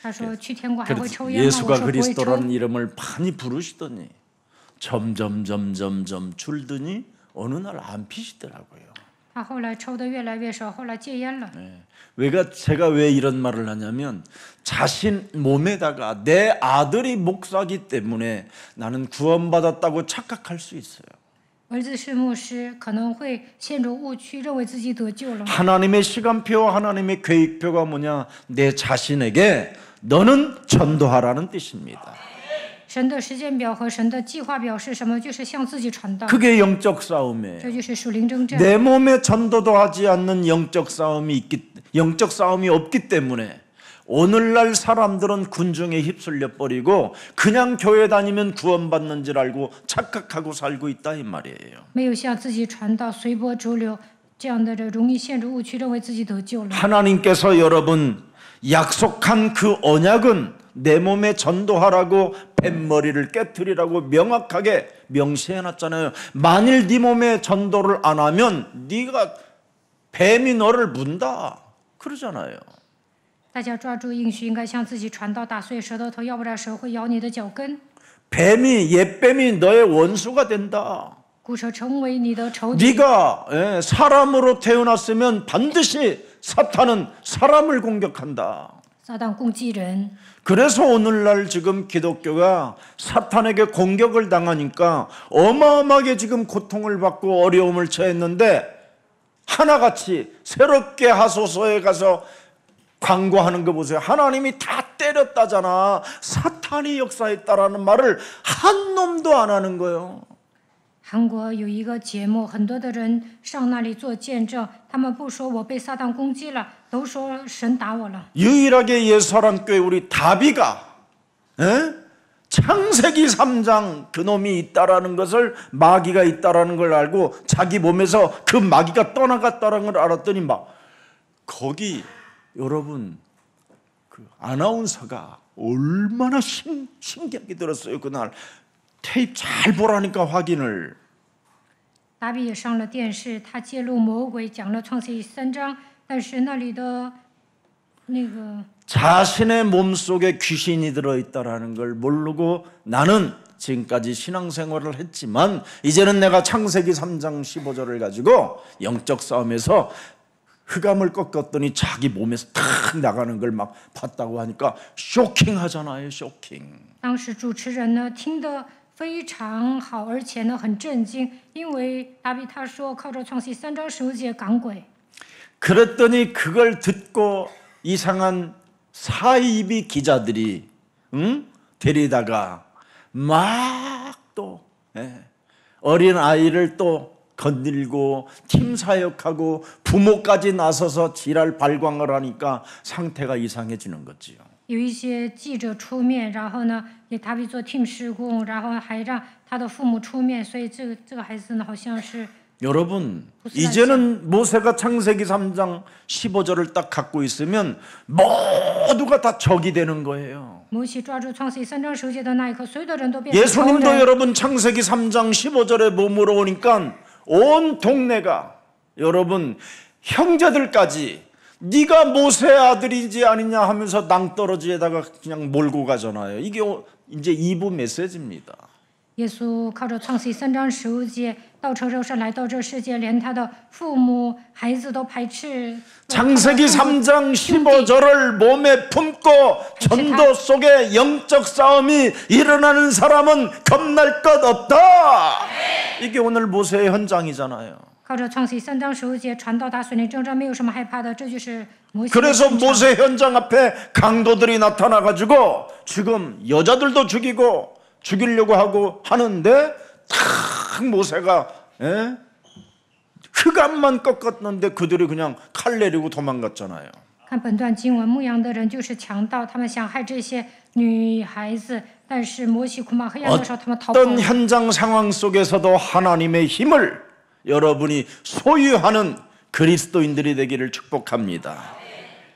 他说去天国还会 그래서 抽烟吗？我 예수가 说不会抽。 그리스도라는 이름을 많이 부르시더니 점점 줄더니 어느 날 안 피시더라고요. 他后来抽的越来越少，后来戒烟了。 제가 왜 이런 말을 하냐면 자신 몸에다가 내 아들이 목사기 때문에 나는 구원받았다고 착각할 수 있어요. 儿子是牧师，可能会陷入误区，认为自己得救了。 하나님의 시간표, 하나님의 계획표가 뭐냐? 내 자신에게 너는 전도하라는 뜻입니다. 神的时间表和神的计划表是什么？就是向自己传道， 그게 영적 싸움이에요. 这就是属灵征战。 내 몸에 전도도 하지 않는 영적 싸움이 없기 때문에 오늘날 사람들은 군중에 휩쓸려 버리고 그냥 교회 다니면 구원받는 줄 알고 착각하고 살고 있다 이 말이에요. 没有向自己传道，随波逐流，这样的人容易陷入误区，认为自己得救了。 하나님께서 여러분 약속한 그 언약은 내 몸에 전도하라고 뱃머리를 깨트리라고 명확하게 명시해놨잖아요. 만일 네 몸에 전도를 안 하면 네가 뱀이 너를 문다 그러잖아요. 大家抓住应许，应该向自己传道，打碎舌头头，要不然蛇会咬你的脚跟， 옛뱀이 너의 원수가 된다. 骨蛇成为你的仇敌。 네가 사람으로 태어났으면 반드시 사탄은 사람을 공격한다. 撒旦攻击人， 그래서 오늘날 지금 기독교가 사탄에게 공격을 당하니까 어마어마하게 지금 고통을 받고 어려움을 처했는데 하나같이 새롭게 하소서에 가서 광고하는 거 보세요. 하나님이 다 때렸다잖아. 사탄이 역사했다라는 말을 한 놈도 안 하는 거예요. 韩国有一个节目，很多的人上那里做见证，他们不说我被撒旦攻击了，都说神打我了。 유일하게 예수사랑교회 우리 다비가 창세기 3장 그놈이 있다라는 것을 마귀가 있다라는 걸 알고 자기 몸에서 그 마귀가 떠나갔다라는 걸 알았더니 막 거기 여러분 그 아나운서가 얼마나 신기하게 들었어요. 그날 테이프 잘 보라니까 확인을. 达比也上了电视，他揭露魔鬼，讲了创世纪3章，但是那里的那个 자신의 몸속에 귀신이 들어있다라는 걸 모르고 나는 지금까지 신앙생활을 했지만 이제는 내가 창세기 3장 15절을 가지고 영적 싸움에서 흑암을 꺾었더니 자기 몸에서 탁 나가는 걸 막 봤다고 하니까 쇼킹하잖아요. 쇼킹. 当时主持人呢听得非常好，而且呢很震惊，因为达比他说靠着创世纪3章15节赶鬼。 그랬더니 그걸 듣고 이상한 사이비 기자들이 데리다가 막 또 어린 아이를 또 건들고 팀 사역하고 부모까지 나서서 지랄 발광을 하니까 상태가 이상해지는 거지요. 有一些记者出面，然后呢给达比做 team 施工，然后还让他的父母出面，所以这个孩子呢好像是 여러분 이제는 모세가 창세기 3장 15절을 딱 갖고 있으면 모두가 다 적이 되는 거예요. 摩西抓住创世纪3章15节的那一刻，所有的人都变成仇 예수님도 人。 여러분 창세기 3장 15절에 몸으로 오니까 온 동네가 여러분 형제들까지 네가 모세의 아들이지 아니냐 하면서 낭떠러지에다가 그냥 몰고 가잖아요. 이게 이제 2부 메시지입니다. 耶稣靠着创世纪3章15节道成肉身来到这世界，连他的父母、孩子都排斥。 창세기 3장 15절을 몸에 품고 전도 속에 영적 싸움이 일어나는 사람은 겁날 것 없다. 이게 오늘 모세의 현장이잖아요. 靠着创世纪3章15节传道打水灵征战，没有什么害怕的，这就是摩西的 그래서 现场。 모세 현장 앞에 강도들이 나타나가지고 지금 여자들도 죽이려고 하고 하는데 탁 모세가 흑암만 꺾었는데 그들이 그냥 칼 내리고 도망갔잖아요. 看本段经文，牧羊的人就是强盗，他们想害这些女孩子，但是摩西苦骂黑暗的时候，他们逃跑 어떤 了。 현장 상황 속에서도 하나님의 힘을 여러분이 소유하는 그리스도인들이 되기를 축복합니다.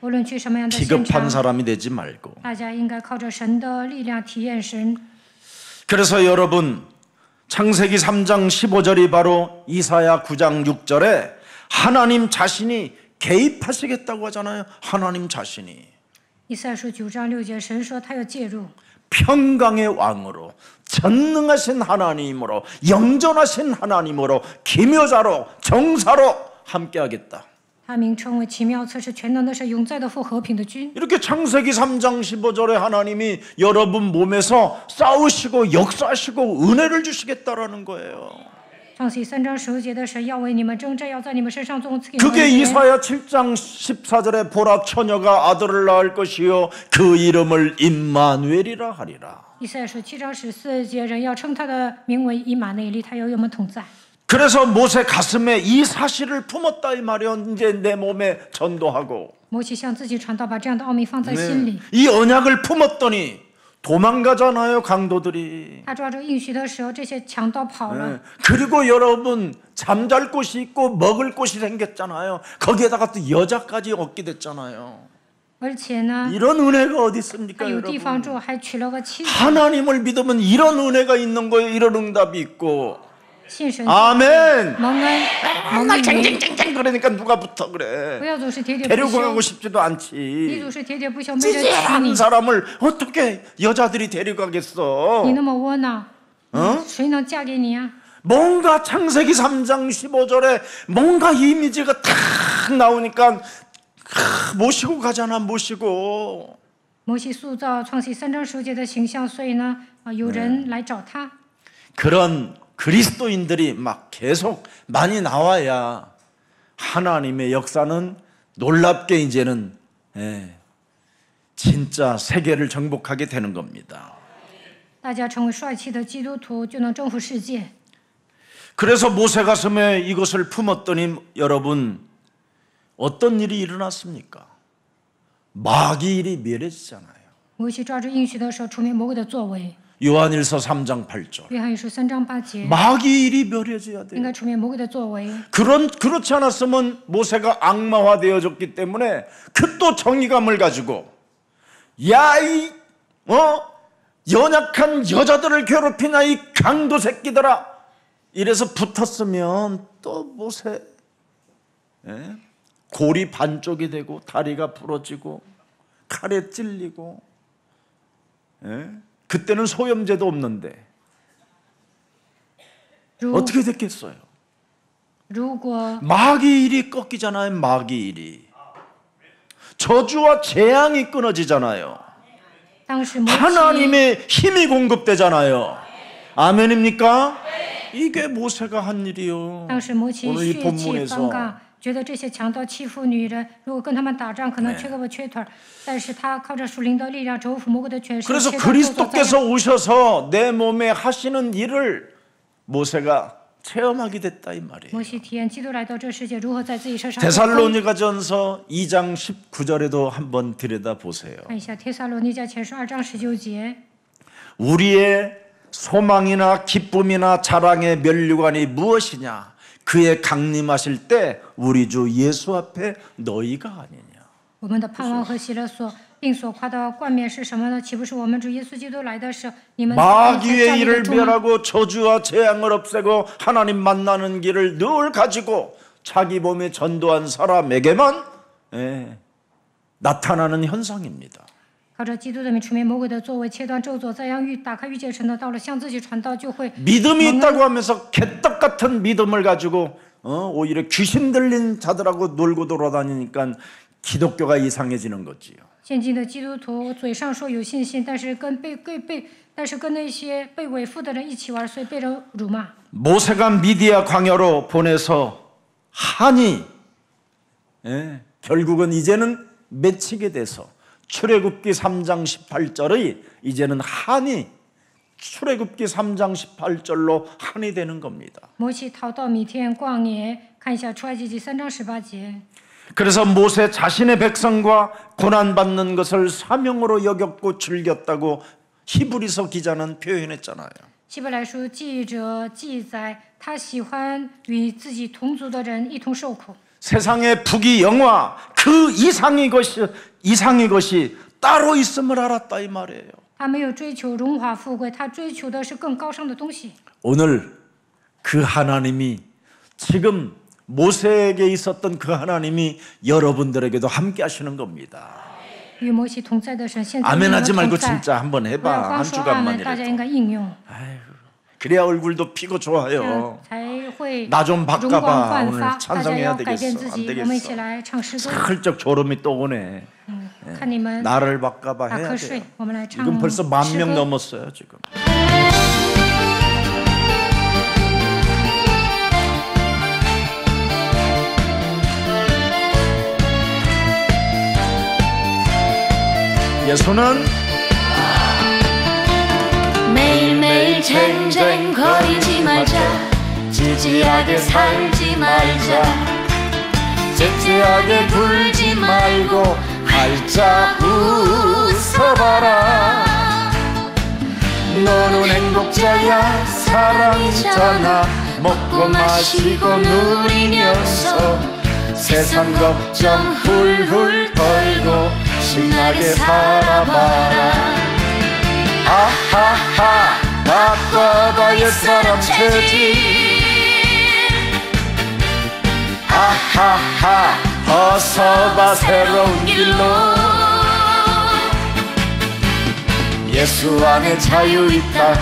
无论去什么样的现 비겁한 场， 사람이 되지 말고. 大家应该靠着神的力量体验神。 그래서 여러분 창세기 3장 15절이 바로 이사야 9장 6절에 하나님 자신이 개입하시겠다고 하잖아요. 하나님 자신이 以赛亚书9章6节，神说他要介入， 평강의 왕으로 전능하신 하나님으로 영전하신 하나님으로 기묘자로 정사로 함께하겠다. 他名称为奇妙测试全能的是永在的父和平的君。 이렇게 창세기 3장 15절에 하나님이 여러분 몸에서 싸우시고 역사하시고 은혜를 주시겠다라는 거예요. 创世纪3章15节的神要为你们征战，要在你们身上纵赐给你们 그게 恩典。 이사야 7장 14절에 보라 처녀가 아들을 낳을 것이요 그 이름을 임마누엘이라 하리라. 以赛亚书7章14节，人要称他的名为以马内利，他要与我们同在。 그래서 모세 가슴에 이 사실을 품었다 이 말이요. 이제 내 몸에 전도하고 摩西向自己传道，把这样的奥秘放在心里。 이 언약을 품었더니 도망가잖아요. 강도들이. 他抓住应许的时候，这些强盗跑了。 그리고 여러분 잠잘 곳이 있고 먹을 곳이 생겼잖아요. 거기에다가 또 여자까지 얻게 됐잖아요. 而且呢， 이런 은혜가 어디 있습니까, 他有地 여러분? 方住，还娶了个妻子。 하나님을 믿으면 이런 은혜가 있는 거예요. 이런 응답이 있고. 信神 아멘. 蒙恩蒙 맨날 应允， 쟁쟁쟁쟁 그러니까 누가 붙어 不 그래. 要总是喋喋不 데리고 休 가고 。 싶지도 你 않지. 总是喋喋不休，没人娶 찌질한 你， 사람을 어떻게 여자들이 데려가겠어? 你那么窝囊，谁能嫁给你啊？ 뭔가 창세기 3장 15절에 뭔가 이미지가 탁 나오니까 모시고 가잖아. 모시고. 摩西塑造创世3章15节的形象，所以呢，有人来找他。 그런 그리스도인들이 막 계속 많이 나와야 하나님의 역사는 놀랍게 이제는 진짜 세계를 정복하게 되는 겁니다. 大家成为帅气的基督徒，就能征服世界。 그래서 모세 가슴에 이것을 품었더니 여러분 어떤 일이 일어났습니까? 마귀 일이 멸해지잖아요. 摩西抓住应许的时候，出灭魔鬼的作为。 요한일서 3장 8절. 约翰一书3章8节， 마귀 일이 멸해져야 应 돼요. 该出灭魔鬼的作为。 그렇지 않았으면 모세가 악마화되어졌기 때문에 그 또 정의감을 가지고 야이 연약한 여자들을 괴롭히나 이 강도 새끼들아 이래서 붙었으면 또 모세 골이 반쪽이 되고 다리가 부러지고 칼에 찔리고 그때는 소염제도 없는데 如 어떻게 됐겠어요? 如果 마귀 일이 꺾이잖아요. 마귀 일이 저주와 재앙이 끊어지잖아요. 当时摩西 하나님의 힘이 공급되잖아요. 아멘입니까? 이게 모세가 한 일이요. 当时摩西 오늘 이 血气 본문에서 方刚，觉得这些强盗欺负女人，如果跟他们打仗，可能缺胳膊缺腿儿，但是他靠着属灵的力量征服魔鬼的权势， 그래서 切断咒诅灾 그리스도께서 오셔서 내 몸에 하시는 일을 모세가 체험하게 됐다 이 말이에요. 摩西体验基督来到这世界如何在自己身上做工。 데살로니가전서 2장 19절에도 한번 들여다 보세요. 看一下帖撒罗尼迦前书2章19节， 우리의 소망이나 기쁨이나 자랑의 면류관이 무엇이냐? 그의 강림하실 때 우리 주 예수 앞에 너희가 아니냐. 我们的盼望和喜乐所并所夸的冠冕是什么呢？岂不是我们主耶稣基督来的时候，你们在面前 마귀의 站立的 일을 主吗？ 멸하고 저주와 재앙을 없애고 하나님 만나는 길을 늘 가지고 자기 몸에 전도한 사람에게만 나타나는 현상입니다. 靠着基督的名除灭魔鬼的作为，切断咒诅，再让打开预见神的道路，向自己传道，就会 믿음이 있다고 하면서 개떡 같은 믿음을 가지고 오히려 귀신 들린 자들하고 놀고 돌아다니니까 기독교가 이상해지는 거지요. 现今的基督徒嘴上说有信心，但是跟那些被伪附的人一起玩，所以被人辱骂。 모세가 미디아 광야로 보내서 한이 결국은 이제는 맺히게 돼서 출애굽기 3장 18절의 이제는 한이 출애굽기 3장 18절로 한이 되는 겁니다. 摩西逃到米甸旷野，看一下出埃及记3章18节。 그래서 모세 자신의 백성과 고난받는 것을 사명으로 여겼고 즐겼다고 히브리서 기자는 표현했잖아요. 希伯来书记者记载，他喜欢与自己同族的人一同受苦。 세상의 부귀 영화 그 이상의 것이 따로 있음을 알았다 이 말이에요. 他没有追求荣华富贵，他追求的是更高尚的东西。 오늘 그 하나님이 지금 모세에게 있었던 그 하나님이 여러분들에게도 함께 하시는 겁니다. 与摩西同在的神，现在与我 아멘 们 하지 同 말고 在。 진짜 한번 不要 해봐. 光 한 说阿门，大家应 주간만이라도. 该应用， 그래야 얼굴도 피고 这样 좋아요. 才会 나좀 容 바꿔봐. 光焕 오늘 发。大家 찬성해야 要改变 되겠어. 自 안 己，我们一起 되겠어. 来唱诗歌。 슬쩍 졸음이 또 오네. 看你们 나를 바꿔봐 打 해야 瞌 돼요. 睡，我们来唱 이건 벌써 10,000명 诗歌。 넘었어요 지금. 예수는 매일매일 쟁쟁거리지 말자 지지하게 살지 말자 째째하게 굴지 말고 활짝 웃어봐라 너는 행복자야 사랑이잖아 먹고 마시고 누리면서 세상 걱정 훌훌 털고 신나게 살아봐라 아하하 바꿔봐 옛사람 체질 아하하 벗어봐 새로운 길로 예수 안에 자유 있다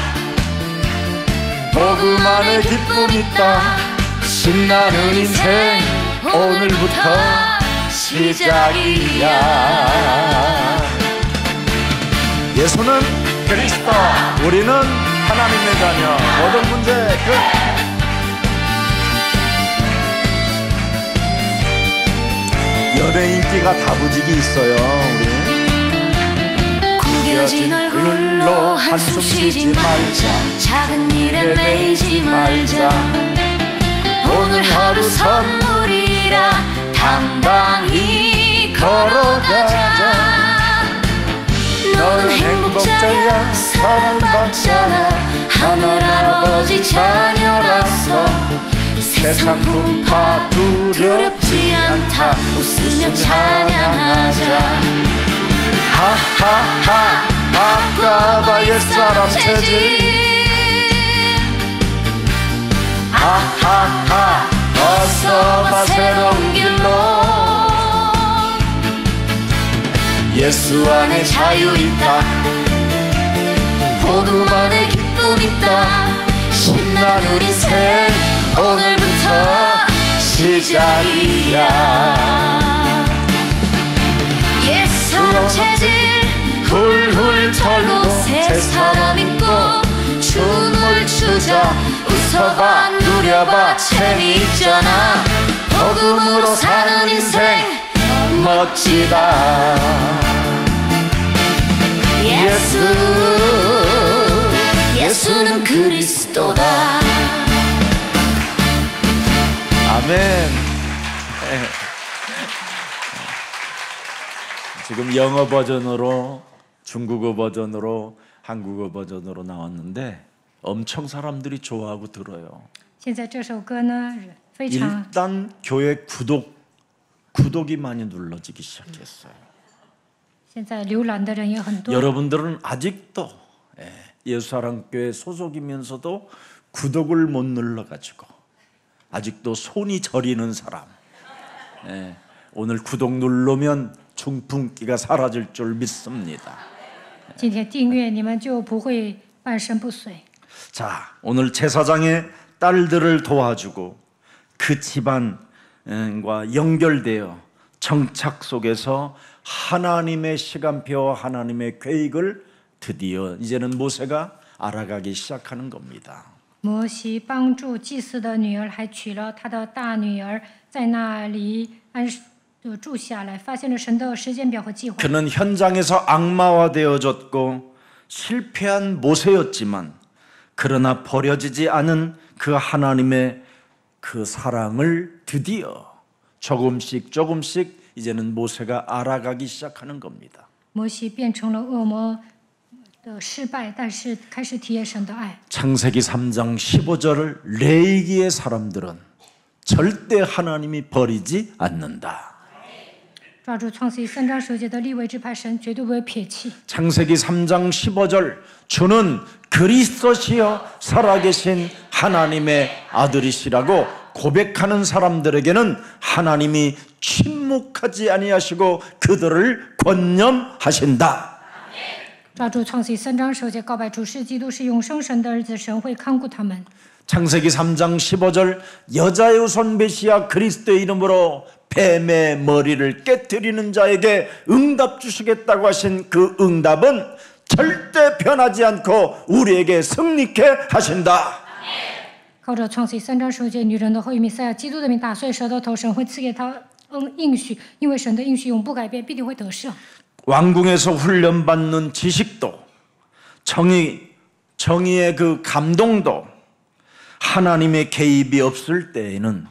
복음 안에 기쁨 있다 신나는 인생 오늘부터 시작이야 예수는 그리스도 우리는 하나님의 자녀 모든 문제 끝 연애 인기가 다부지기 있어요 우리 구겨진 얼굴로 한숨 쉬지 말자 작은 일에 매이지 말자 당당히 걸어가자. 너는 행복자야, 사랑받잖아. 하늘아버지 자녀라서 세상 풍파 두렵지 않다. 웃으며 찬양하자. 하하하 아까봐 옛사람 체질. 하하하 어서와 새로운 길로. 예수 안에 자유 있다. 복음 안에 기쁨 있다. 신나는 인생 오늘부터 시작이야. 옛사람 체질 훌훌 털고 새 사람 입고 춤을 추자. 웃어봐 누려봐 재미있잖아. 복음으로 사는 인생 멋지다. 예수는 그리스도다. 아멘. 지금 영어 버전으로, 중국어 버전으로, 한국어 버전으로 나왔는데 엄청 사람들이 좋아하고 들어요. 现在这首歌呢，非常 일단 교회 구독이 많이 눌러지기 시작했어요. 现在浏览的人也很多。 여러분들은 아직도 예수사랑교회 소속이면서도 구독을 못 눌러가지고 아직도 손이 저리는 사람. 오늘 구독 누르면 중풍기가 사라질 줄 믿습니다. 今天订阅你们就不会半身不遂。 자, 오늘 제사장의 딸들을 도와주고 그 집안과 연결되어 정착 속에서 하나님의 시간표와 하나님의 계획을 드디어 이제는 모세가 알아가기 시작하는 겁니다. 摩西帮助祭司的女儿，还娶了他的大女儿，在那里住下来，发现了神的时间表和计划。 그는 현장에서 악마화되어졌고 실패한 모세였지만 그러나 버려지지 않은 그 하나님의 그 사랑을 드디어 조금씩 이제는 모세가 알아가기 시작하는 겁니다. 摩西变成了恶魔的失败，但是开始体验神的爱。 창세기 3장 15절 레위기의 사람들은 절대 하나님이 버리지 않는다. 抓住创世记3章10节的立位支派，神绝对不会撇弃。 창세기 3장 15절 주는 그리스도시여 살아계신 하나님의 아들이시라고 고백하는 사람들에게는 하나님이 침묵하지 아니하시고 그들을 권념하신다. 抓住创世记3章10节，告白主是基督，是永生神的儿子，神会看顾他们。 창세기 3장 15절 여자의 우선 메시아 그리스도의 이름으로 뱀의 머리를 깨뜨리는 자에게 응답 주시겠다고 하신 그 응답은 절대 변하지 않고 우리에게 승리케 하신다. 靠着创世记3章10节，女人的后裔弥赛亚基督的名打碎蛇的头，神会赐给他应许，因为神的应许永不改变，必定会得胜。 왕궁에서 훈련받는 지식도 정의의 그 감동도 하나님의 개입이 없을 때에는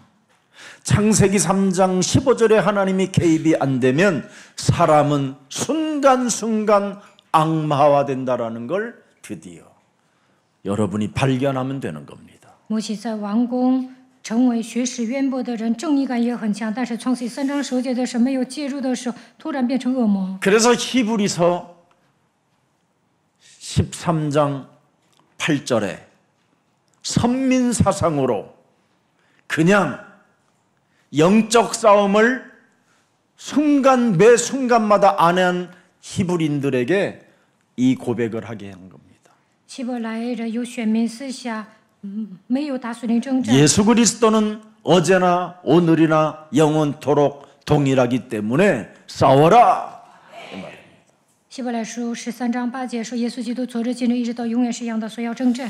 창세기 3장 15절에 하나님이 개입이 안 되면 사람은 순간순간 악마화된다라는 걸 드디어 여러분이 발견하면 되는 겁니다. 摩西在王宫成为学识渊博的人，正义感也很强，但是创世记3章10节的神没有介入的时候，突然变成恶魔。 그래서 히브리서 13장 8절에 선민사상으로 그냥 영적 싸움을 매 순간마다 안 한 히브리인들에게 이 고백을 하게 한 겁니다. 希伯来人有选民思想，没有打属灵征战。 예수 그리스도는 어제나 오늘이나 영원토록 동일하기 때문에 싸워라. 希伯来书13章8节说，耶稣基督昨日今日一直到永远是一样的，所以要征战。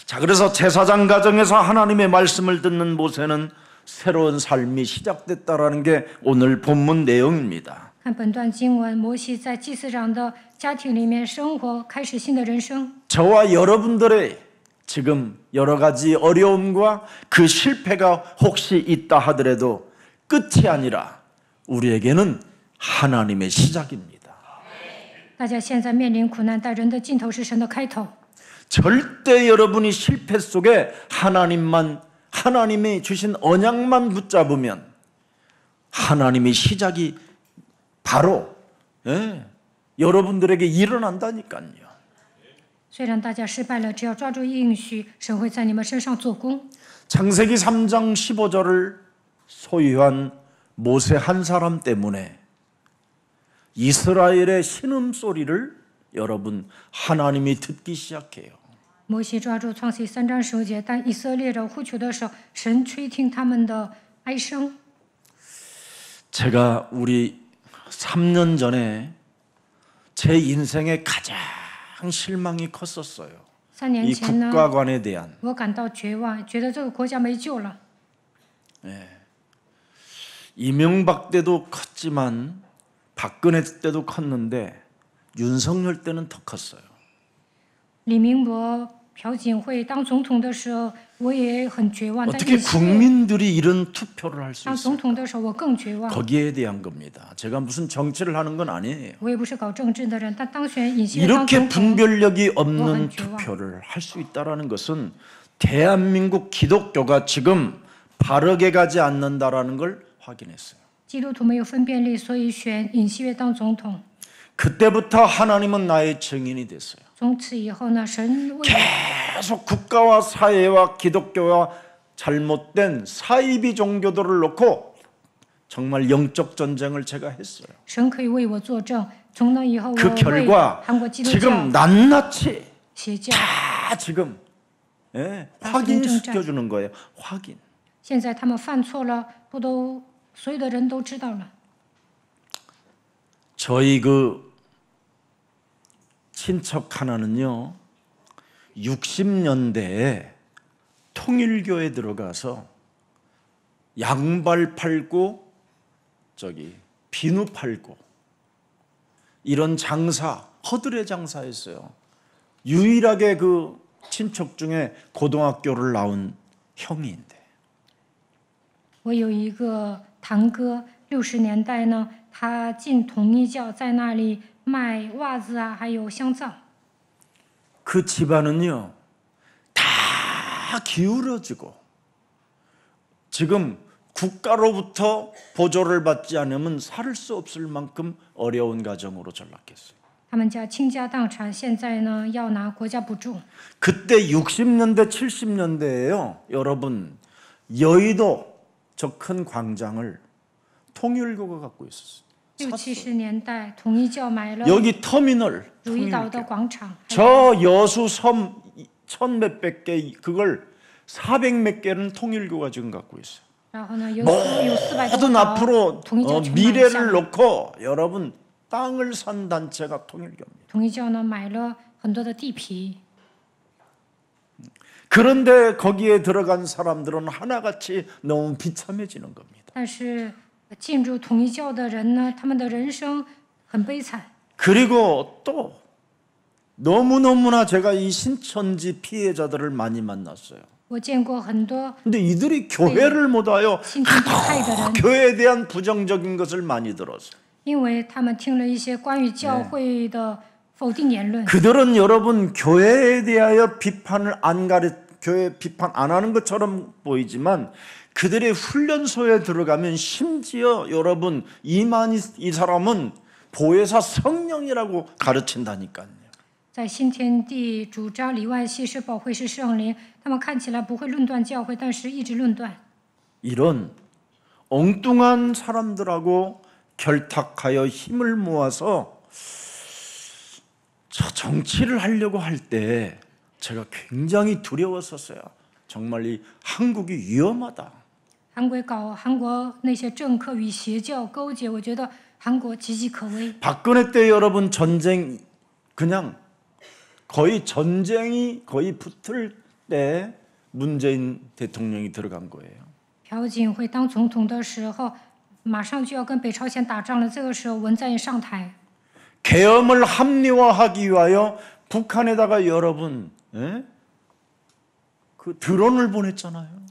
자, 그래서 제사장 가정에서 하나님의 말씀을 듣는 모세는 새로운 삶이 시작됐다라는 게 오늘 본문 내용입니다. 看本段经文，摩西在祭司长的家庭里面生活，开始新的人生。 저와 여러분들의 지금 여러 가지 어려움과 그 실패가 혹시 있다 하더라도 끝이 아니라 우리에게는 하나님의 시작입니다. 大家现在面临苦难，但人的尽头是神的开头。 절대 여러분이 실패 속에 하나님이 주신 언약만 붙잡으면 하나님의 시작이 바로 여러분들에게 일어난다니까요. 虽然大家失败了，只要抓住应许，神会在你们身上做工。 창세기 3장 15절을 소유한 모세 한 사람 때문에 이스라엘의 신음소리를 여러분 하나님이 듣기 시작해요. 摩西抓住创世3章15节，当以色列人呼求的时候，神垂听他们的哀声。 제가 우리 3년 전에 제 인생에 가장 실망이 컸었어요. 3年 이 前呢， 국가관에 대한 我感到绝望，觉得这个国家没救了。 이명박 때도 컸지만 박근혜 때도 컸는데 윤석열 때는 더 컸어요. 李明博、朴槿惠当总统的时候，我也很绝望。但 어떻게 尹锡悦 국민들이 이런 투표를 할 수 当总 있어요? 统的时候，我更绝望。 거기에 대한 겁니다. 제가 무슨 정치를 하는 건 아니에요. 我也不是搞政治的人，但当选尹锡悦当 이렇게 总统， 분별력이 없는 뭐한 죄와. 투표를 할 수 있다는 것은 대한민국 기독교가 지금 바르게 가지 않는다라는 걸 확인했어요. 基督徒没有分辨力，所以选尹锡悦当总统。 그때부터 하나님은 나의 증인이 됐어요. 从此以后呢，神为我 계속 국가와 사회와 기독교와 잘못된 사이비 종교들을 놓고 정말 영적 전쟁을 제가 했어요. 神可以为我作证。从那以后，我 그 为 결과 韩国基督教 지금 낱낱이 邪教， 다 지금 확인시켜 주는 거예요. 확인. 现在他们犯错了，所有的人都知道了。 저희 그 친척 하나는요 60년대에 통일교에 들어가서 양발 팔고 비누 팔고 이런 장사 허드레 장사했어요. 유일하게 그 친척 중에 고등학교를 나온 형인데 我有一个堂哥，60年代呢，他进统一教，在那里卖袜子啊，还有香皂。 그 집안은요 다 기울어지고 지금 국가로부터 보조를 받지 않으면 살 수 없을 만큼 어려운 가정으로 전락했어요. 他们家倾家荡产，现在呢要拿国家补助。 그때 60년대 70년대에요 여러분 여의도 저 큰 광장을 통일교가 갖고 있었어요. 60、70年代，统一教买了 여기 터미널 如意岛的 통일교 广场， 저 여수 섬 1000몇백 개 그걸 400몇 개는 통일교가 지금 갖고 있어요. 然后呢有400多 모든 个 앞으로 统一教全买下 미래를 来。 놓고 여러분 땅을 산 단체가 통일교입니다. 统一教呢买了很多的地皮， 그런데 거기에 들어간 사람들은 하나같이 너무 비참해지는 겁니다. 但是进入统一教的人呢，他们的人生很悲惨。 그리고 또 너무너무나 제가 이 신천지 피해자들을 많이 만났어요. 我见过很多 근데 이들이 교회를 못 와요. 信天主派的人， 교회에 대한 부정적인 것을 많이 들었어요. 因为他们听了一些关于教会的否定言论。 그들은 여러분 교회에 대하여 교회 비판 안 하는 것처럼 보이지만 그들의 훈련소에 들어가면 심지어 여러분 이 사람은 보혜사 성령이라고 가르친다니까요. 在新天地主张里外西施保惠师圣灵，他们看起来不会论断教会，但是一直论断。 이런 엉뚱한 사람들하고 결탁하여 힘을 모아서 저 정치를 하려고 할 때 제가 굉장히 두려웠었어요. 정말 이 한국이 위험하다. 韩国那些政客与邪教勾结，我觉得韩国岌岌可危。 박근혜 때 여러분 전쟁 그냥 전쟁이 거의 붙을 때 문재인 대통령이 들어간 거예요. 朴槿惠当总统的时候，马上就要跟北朝鲜打仗了，这个时候文在寅上台， 계엄을 합리화하기 위하여 북한에다가 여러분 그 드론을 보냈잖아요.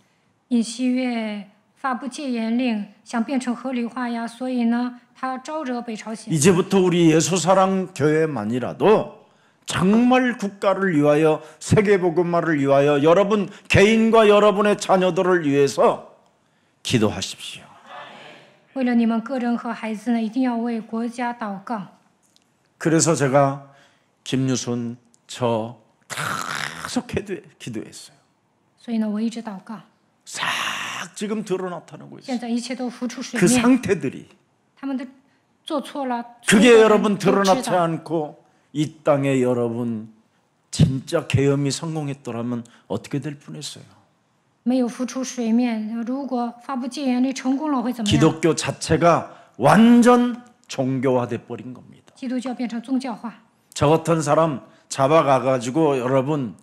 尹锡悦发布戒严令，想变成合理化呀，所以呢，他招惹北朝鲜。 이제부터 우리 예수사랑 교회만이라도 정말 국가를 위하여 세계복음화를 위하여 여러분 개인과 여러분의 자녀들을 위해서 기도하십시오. 为了你们个人和孩子呢，一定要为国家祷告。 그래서 제가 김유순 저 계속 기도했어요. 所以呢，我一直祷告。 싹 지금 드러나타나고 있어요. 现在一切都浮出水 그 面， 상태들이 他们的做错了， 그게 错的人 여러분 都知 드러나지 道。 않고 이 땅에 여러분 진짜 계엄이 성공했더라면 어떻게 될 뻔했어요. 没有浮出水面，如果发布戒严令成功了，会怎么样？ 기독교 자체가 완전 종교화돼 버린 겁니다. 基督教变成宗教化。 저 같은 사람 잡아가가지고 여러분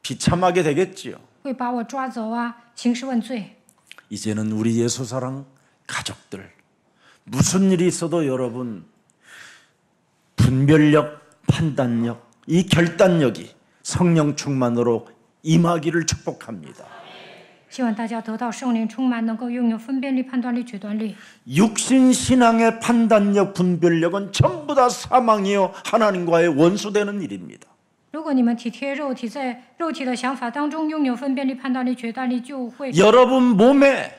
비참하게 되겠지요. 会把我抓走啊，兴师问罪。 이제는 우리 예수사랑 가족들 무슨 일이 있어도 여러분 분별력, 판단력, 이 결단력이 성령 충만으로 임하기를 축복합니다. 希望大家得到圣灵充满，能够拥有分辨力、判断力、决断力。 육신 신앙의 판단력, 분별력은 전부 다 사망이요 하나님과의 원수되는 일입니다. 如果你们体贴肉体，在肉体的想法当中拥有分辨力、判断力、决断力，就会 여러분 몸에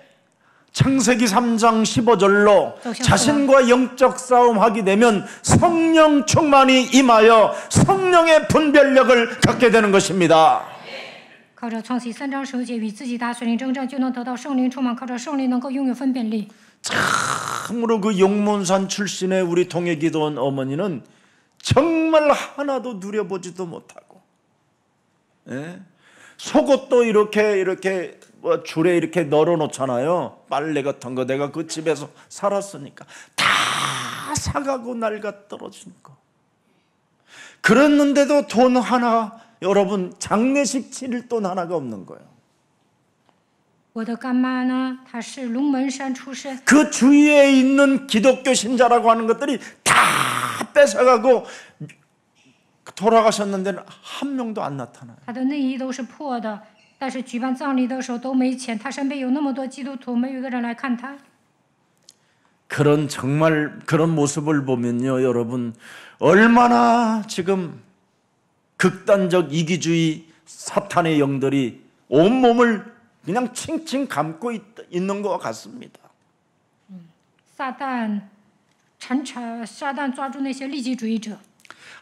창세기 3장 15절로 자신과 영적 싸움하게 되면 성령 충만이 임하여 성령의 분별력을 갖게 되는 것입니다. 靠着创世3章15节与自己打水灵征战，就能得到圣灵充满。靠着圣灵能够拥有分辨力。 참으로 그 용문산 출신의 우리 동해기도원 어머니는 정말 하나도 누려보지도 못하고, 예? 속옷도 이렇게 뭐 줄에 이렇게 널어놓잖아요. 빨래 같은 거 내가 그 집에서 살았으니까 다 사가고 낡아 떨어진 거. 그랬는데도 돈 하나 여러분 장례식 치를 돈 하나가 없는 거예요. 我的干妈呢，她是龙门山出身， 그 주위에 있는 기독교 신자라고 하는 것들이 다 뺏어가고 돌아가셨는데 한 명도 안 나타나요. 她的内衣都是破的，但是举办葬礼的时候都没钱。她身边有那么多基督徒，没有一个人来看她。 그런 정말 그런 모습을 보면요, 여러분 얼마나 지금 극단적 이기주의 사탄의 영들이 온 몸을 그냥 칭칭 감고 있는 것 같습니다. 撒旦抓住那些利己主义者。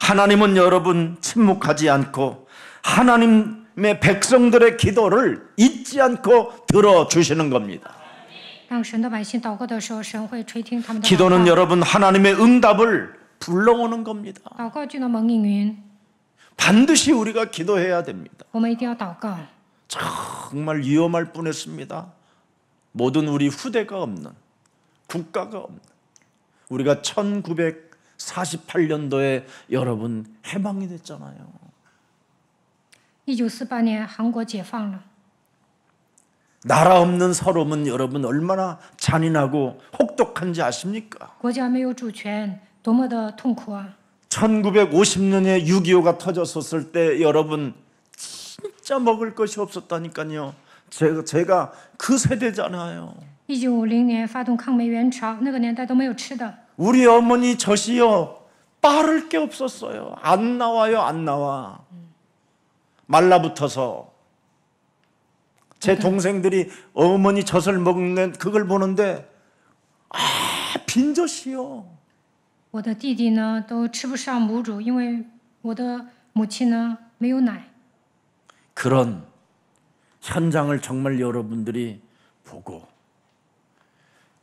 하나님은 여러분 침묵하지 않고 하나님의 백성들의 기도를 잊지 않고 들어주시는 겁니다. 当神的百姓祷告的时候，神会垂听他们的祷 기도는 告。 여러분 하나님의 응답을 불러오는 겁니다. 祷告就能蒙应允， 반드시 우리가 기도해야 됩니다. 我们一定要祷告。 정말 위험할 뻔했습니다. 모든 우리 후대가 없는, 국가가 없는, 우리가 1948년도에 여러분 해방이 됐잖아요. 1948年，韩国解放了。 나라 없는 서름은 여러분 얼마나 잔인하고 혹독한지 아십니까? 国家没有主权，多么的痛苦啊！ 1950년에 6.25가 터졌었을 때 여러분 진짜 먹을 것이 없었다니까요. 제가 그 세대잖아요. 1950年发动抗美援朝，那个年代都没有吃的。 우리 어머니 젖이요 빠를 게 없었어요. 안 나와요, 안 나와. 말라붙어서 제 동생들이 어머니 젖을 먹는 그걸 보는데 빈젖이요. 我的弟弟呢，都吃不上母乳，因为我的母亲呢没有奶。 그런 현장을 정말 여러분들이 보고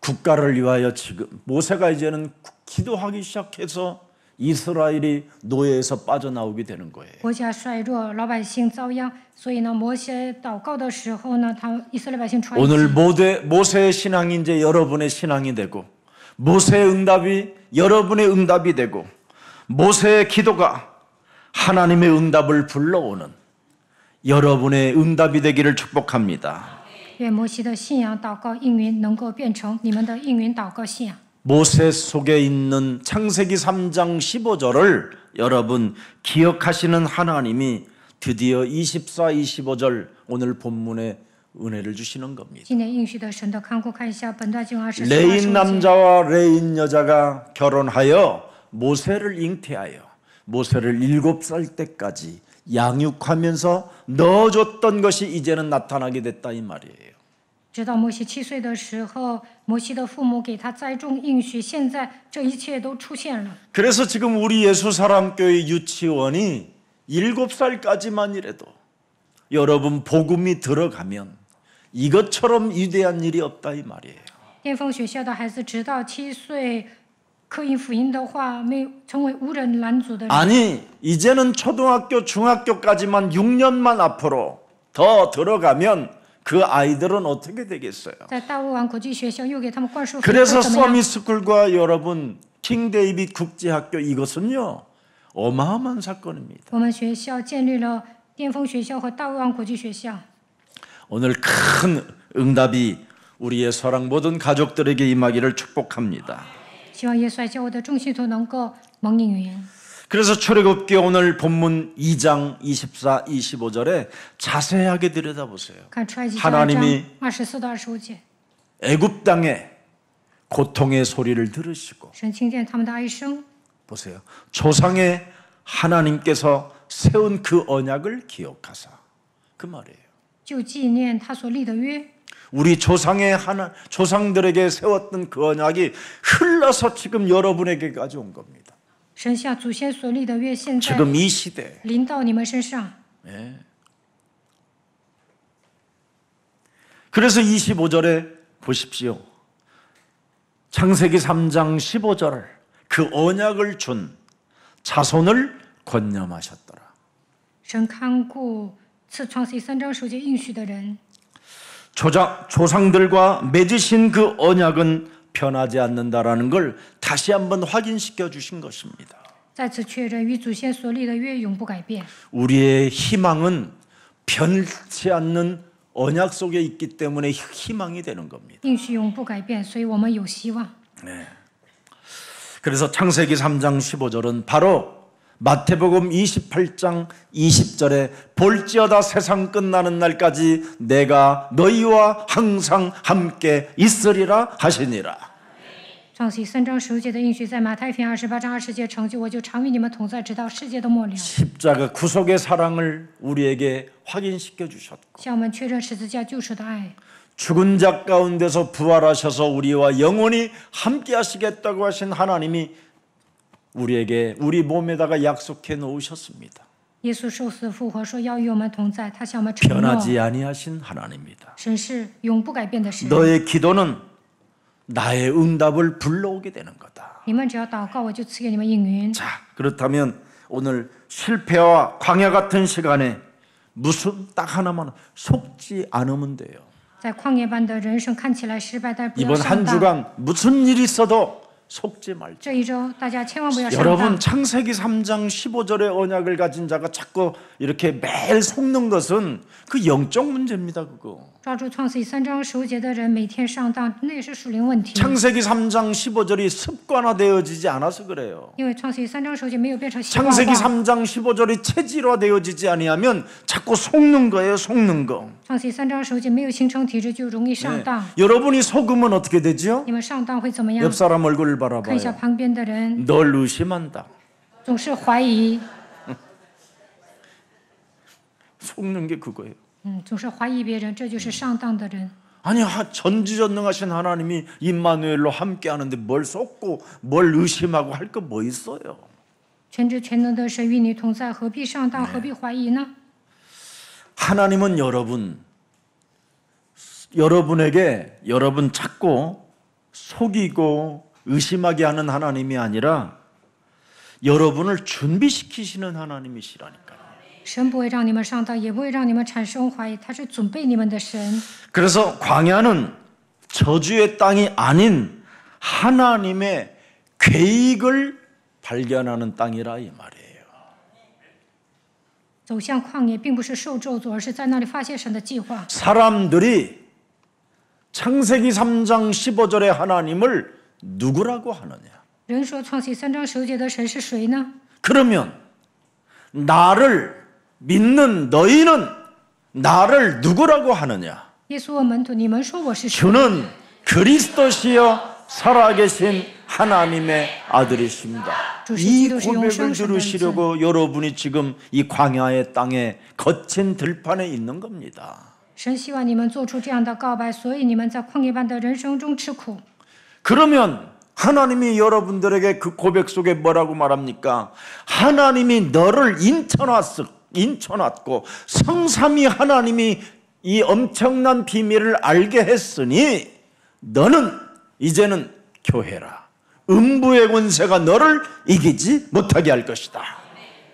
국가를 위하여 지금 모세가 이제는 기도하기 시작해서 이스라엘이 노예에서 빠져나오게 되는 거예요. 国家衰弱，老百姓遭殃，所以呢，摩西祷告的时候呢，以色列百姓出埃及。 오늘 모세의 신앙이 이제 여러분의 신앙이 되고 모세의 응답이 여러분의 응답이 되고 모세의 기도가 하나님의 응답을 불러오는 여러분의 응답이 되기를 축복합니다. 愿摩西的信仰祷告应允能够变成你们的应允祷告信仰。 모세 속에 있는 창세기 3장 15절을 여러분 기억하시는 하나님이 드디어 24, 25절 오늘 본문에 은혜를 주시는 겁니다. 今年应许的神的看顾，看一下本段经24、 레인 25节。 남자와 레인 여자가 결혼하여 모세를 잉태하여 모세를 7살 때까지 양육하면서 넣어줬던 것이 이제는 나타나게 됐다 이 말이에요. 直到摩西7岁的时候，摩西的父母给他栽种应许，现在这一切都出现了。 그래서 지금 우리 예수사람교회 유치원이 7살까지만이라도 여러분 복음이 들어가면 이것처럼 위대한 일이 없다 이 말이에요. 巅峰学校的孩子直到7岁，刻印福音的话，没有成为无人拦阻的人。 아니 이제는 초등학교 중학교까지만 6년만 앞으로 더 들어가면 그 아이들은 어떻게 되겠어요? 在大卫王国际学校又给他们灌输福音， 그래서 会怎么样？ 서밋스쿨과 여러분 킹 데이빗 국제학교 이것은요 어마어마한 사건입니다. 我们学校建立了巅峰学校和大卫王国际学校。 오늘 큰 응답이 우리의 사랑 모든 가족들에게 임하기를 축복합니다. 希望耶稣爱教会的众信徒能够蒙应允。 그래서 출애굽기 오늘 본문 2장 24, 25절에 자세하게 들여다보세요. 看出埃及记2章 하나님이 24到25节， 애굽 땅의 고통의 소리를 들으시고 神听见他们的哀声， 보세요. 조상의 하나님께서 세운 그 언약을 기억하사 그 말이에요. 就纪念他所立的约。 우리 조상들에게 세웠던 그 언약이 흘러서 지금 여러분에게까지 온 겁니다. 神向祖先所立的约，现在 지금 이 시대. 临到你们身上。 그래서 25절에 보십시오. 창세기 3장 15절 그 언약을 준 자손을 권념하셨더라. 神看顾赐创世记3章9节应许的人， 조상들과 맺으신 그 언약은 변하지 않는다라는 걸 다시 한번 확인시켜 주신 것입니다. 再次确认与祖先所立的约永不改变。 우리의 희망은 변치 않는 언약 속에 있기 때문에 희망이 되는 겁니다. 应许永不改变，所以我们有希望。 그래서 창세기 3장 15절은 바로 마태복음 28장 20절에 볼지어다 세상 끝나는 날까지 내가 너희와 항상 함께 있으리라 하시니라. 创世记3章15节的应许在马太福音28章20节成就，我就常与你们同在，直到世界的末了。 십자가 구속의 사랑을 우리에게 확인시켜 주셨고 向我们确认十字架救赎的爱， 죽은 자 가운데서 부활하셔서 우리와 영원히 함께 하시겠다고 하신 하나님이 우리에게 우리 몸에다가 약속해 놓으셨습니다. 耶稣受死复活，说要与我们同在，他向我们承诺。 변하지 아니하신 하나님입니다. 神是永不改变的神。 너의 기도는 나의 응답을 불러오게 되는 거다. 你们只要祷告，我就赐给你们应允。 자, 그렇다면 오늘 실패와 광야 같은 시간에 무슨 딱 하나만 속지 않으면 돼요. 在旷野般的人生看起来失败，但不要 이번 上 한 当。 주간 무슨 일이 있어도 속지 말자. 这一周大家千万不要上 여러분 当。 창세기 3장 15절의 언약을 가진 자가 자꾸 이렇게 매일 속는 것은 그 영적 문제입니다. 그거. 抓住创世记3章15节的人每天上当，那也是属灵问题。 창세기 3장 15절이 습관화되어지지 않아서 그래요. 因为创世记3章15节没有变成习惯 창세기 化。 3장 15절이 체질화되어지지 아니하면 자꾸 속는 거예요. 속는 거. 创世记3章15节没有形成体质，就容易上当。 여러분이 속으면 어떻게 되죠? 你们上当会怎么样？ 옆 사람 얼굴을 看一下 바라봐요. 旁边的人， 널 의심한다. 总是怀疑， 속는 게 그거예요. 总是怀疑别人，这就是上当的人。 아니 전지전능하신 하나님이 임마누엘로 함께하는데 뭘 속고 뭘 의심하고 할 거 뭐 있어요? 全知全能的神与你同在，何必上当？何必怀疑呢？ 하나님은 여러분에게 여러분 찾고 속이고 의심하게 하는 하나님이 아니라 여러분을 준비시키시는 하나님이시라니까요. 神不会让你们上当，也不会让你们产生怀疑，他是准备你们的神。 그래서 광야는 저주의 땅이 아닌 하나님의 계획을 발견하는 땅이라 이 말이에요. 走向旷野，并不是受咒诅，而是在那里发现神的计划。 사람들이 창세기 3장 15절의 하나님을 누구라고 하느냐? 人说创世记3章15节的神是谁呢？ 그러면 나를 믿는 너희는 나를 누구라고 하느냐? 耶稣问门徒：“你们说我是谁？” 주는 그리스도시여 살아계신 하나님의 아들이십니다. 이 고백을 들으시려고 여러분이 지금 이 광야의 땅에 거친 들판에 있는 겁니다. 神希望你们做出这样的告白，所以你们在旷野般的人生中吃苦。 그러면 하나님이 여러분들에게 그 고백 속에 뭐라고 말합니까? 하나님이 너를 인쳐놨고 성삼위 하나님이 이 엄청난 비밀을 알게 했으니 너는 이제는 교회라. 음부의 권세가 너를 이기지 못하게 할 것이다.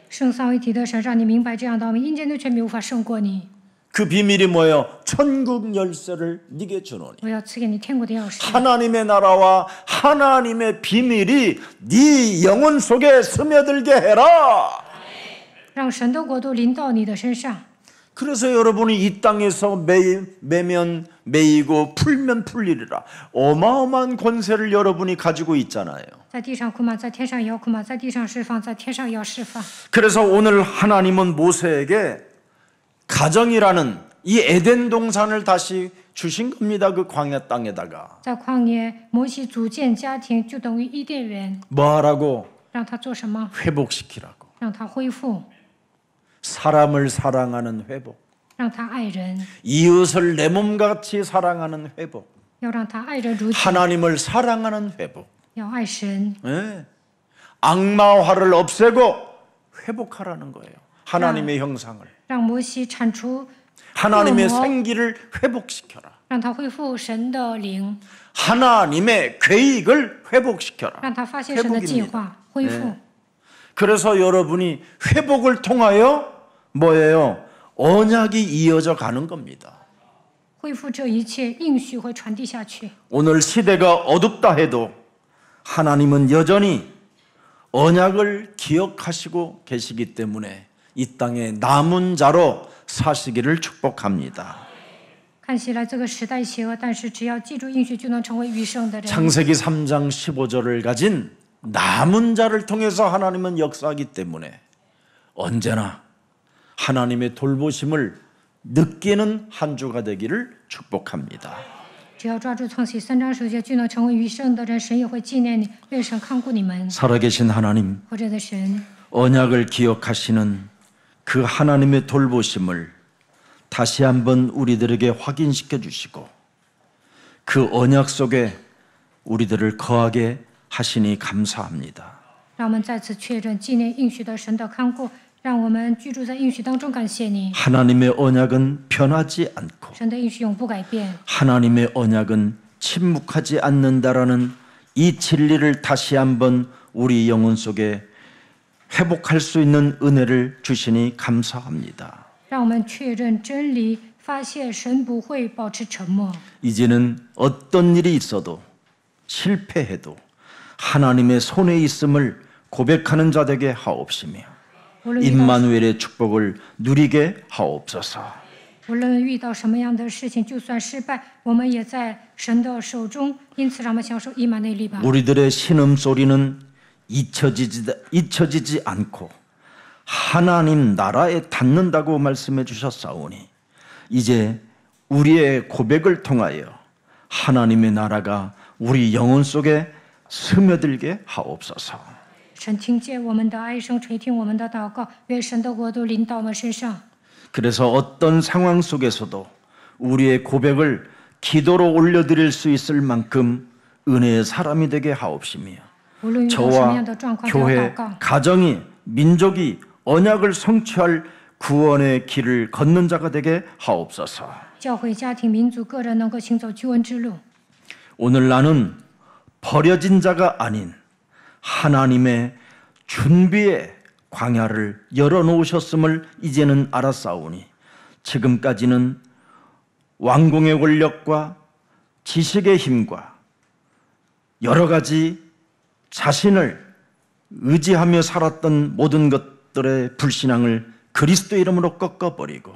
圣三位一体的神让你明白这样道理，阴间的权柄无法胜过你。 그 비밀이 뭐예요? 천국 열쇠를 네게 주노니. 我要赐给你天国的钥匙。 하나님의 나라와 하나님의 비밀이 네 영혼 속에 스며들게 해라. 让神的国度临到你的身上。 그래서 여러분이 이 땅에서 매면 매이고 풀면 풀리리라. 어마어마한 권세를 여러분이 가지고 있잖아요. 在地上苦骂，在天上也要苦骂；在地上释放，在天上也要释放。 그래서 오늘 하나님은 모세에게 가정이라는 이 에덴 동산을 다시 주신 겁니다. 그 광야 땅에다가. 在旷野，摩西组建家庭，就等于伊甸园。 뭐하라고? 让他做什么？ 회복시키라고. 让他恢复， 사람을 사랑하는 회복. 让他爱人， 이웃을 내 몸같이 사랑하는 회복. 要让他爱人如己， 하나님을 사랑하는 회복. 要爱神， 네. 악마화를 없애고 회복하라는 거예요. 하나님의 형상을. 让摩西铲除， 하나님의 생기를 회복시켜라. 让他恢复神的灵， 하나님의 계획을 회복시켜라. 让他发现神的计划，恢复。 그래서 여러분이 회복을 통하여 뭐예요? 언약이 이어져 가는 겁니다. 恢复这一切，应许会传递下去。 오늘 시대가 어둡다 해도 하나님은 여전히 언약을 기억하시고 계시기 때문에 이 땅에 남은 자로 사시기를 축복합니다. 看起来这个时代邪恶，但是只要记住应许，就能成为余生的人。 창세기 3장 15절을 가진 남은 자를 통해서 하나님은 역사하기 때문에 언제나 하나님의 돌보심을 느끼는 한 주가 되기를 축복합니다. 只要抓住创启3章10节，就能成为余生的人。神也会纪念你，愿神看顾你们。 살아계신 하나님, 活着的神， 언약을 기억하시는 그 하나님의 돌보심을 다시 한번 우리들에게 확인시켜 주시고 그 언약 속에 우리들을 거하게 하시니 감사합니다. 让我们再次确认纪念应许的神的看顾，让我们居住在应许当中。感谢你， 하나님의 언약은 변하지 않고 神的应许永不改变。 하나님의 언약은 침묵하지 않는다라는 이 진리를 다시 한번 우리 영혼 속에 회복할 수 있는 은혜를 주시니 감사합니다. 让我们确认真理，发现神不会保持沉默。 이제는 어떤 일이 있어도 실패해도 하나님의 손에 있음을 고백하는 자 되게 하옵시며 无论遇到 임마누엘의 축복을 누리게 하옵소서. 无论遇到什么样的事情，就算失败，我们也在神的手中。因此，让我们享受以马内利吧。 우리들의 신음소리는 잊혀지지 않고 하나님 나라에 닿는다고 말씀해 주셨사오니 이제 우리의 고백을 통하여 하나님의 나라가 우리 영혼 속에 스며들게 하옵소서. 神听见我们的哀声，垂听我们的祷告，愿神的国度临到我们身上。 그래서 어떤 상황 속에서도 우리의 고백을 기도로 올려드릴 수 있을 만큼 은혜의 사람이 되게 하옵시며 无论遇到什么 저와 样的状况，都要 교회, 祷告。 가정이, 민족이 언약을 성취할 구원의 길을 걷는 자가 되게 하옵소서. 教会、家庭、民族、个人能够行走救恩之路。 오늘 나는 버려진 자가 아닌 하나님의 준비의 광야를 열어놓으셨음을 이제는 알았사오니 지금까지는 왕궁의 권력과 지식의 힘과 여러 가지 자신을 의지하며 살았던 모든 것들의 불신앙을 그리스도 이름으로 꺾어버리고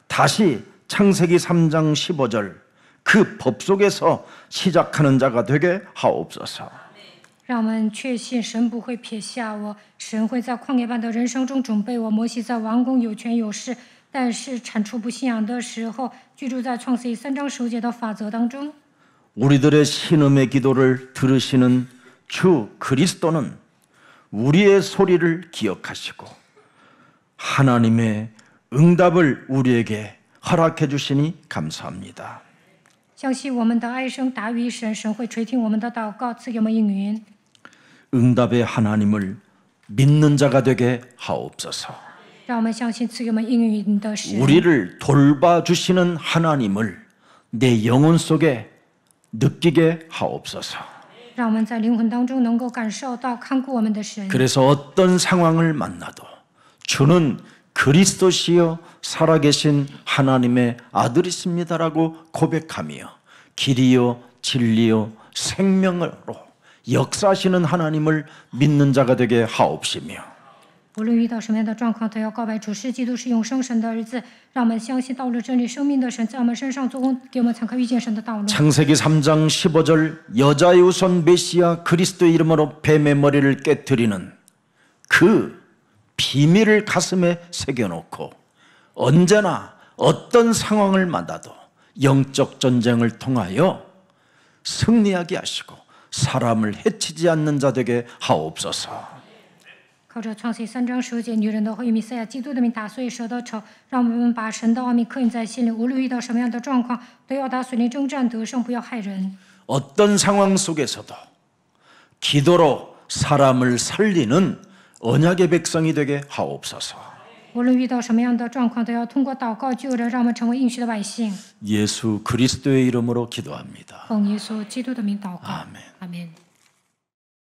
다시 창세기 3장 15절 그 법 속에서 시작하는 자가 되게 하옵소서. 让我们确信神不会撇下我，神会在旷野般的人生中准备我。摩西在王宫有权有势，但是铲除不信仰的时候，居住在创世记3章15节的法则当中。 우리들의 신음의 기도를 들으시는 주 그리스도는 우리의 소리를 기억하시고 하나님의 응답을 우리에게 허락해 주시니 감사합니다. 相信我们的哀声达于神，神会垂听我们的祷告，赐给我们应允。 응답의 하나님을 믿는 자가 되게 하옵소서. 让我们相信赐给我们应允的神， 우리를 돌봐주시는 하나님을 내 영혼 속에 느끼게 하옵소서. 让我们在灵魂当中能够感受到看顾我们的神。 그래서 어떤 상황을 만나도 주는 그리스도시요 살아계신 하나님의 아들이십니다라고 고백하며 길이요 진리요 생명으로 역사하시는 하나님을 믿는 자가 되게 하옵시며 无论遇到什么样的状况，都要告白主是基督是永生神的儿子，让我们相信道路真理生命的神在我们身上做工，给我们参考遇见神的道路。 창세기 3장 15절 여자의 우선 메시아 그리스도의 이름으로 뱀의 머리를 깨뜨리는 그 비밀을 가슴에 새겨놓고 언제나 어떤 상황을 만나도 영적 전쟁을 통하여 승리하게 하시고 사람을 해치지 않는 자 되게 하옵소서. 靠着创世记3章15节，女人都会以弥赛亚基督的名打碎蛇的头，让我们把神的奥秘刻印在心里。无论遇到什么样的状况，都要打碎灵征战得胜，不要害人。 어떤 상황 속에서도 기도로 사람을 살리는 언약의 백성이 되게 하옵소서. 无论遇到什么样的状况，都要通过祷告救人，让我们成为应许的百姓。 예수 그리스도의 이름으로 기도합니다. 奉耶稣基督的名祷告， 아멘. 阿门。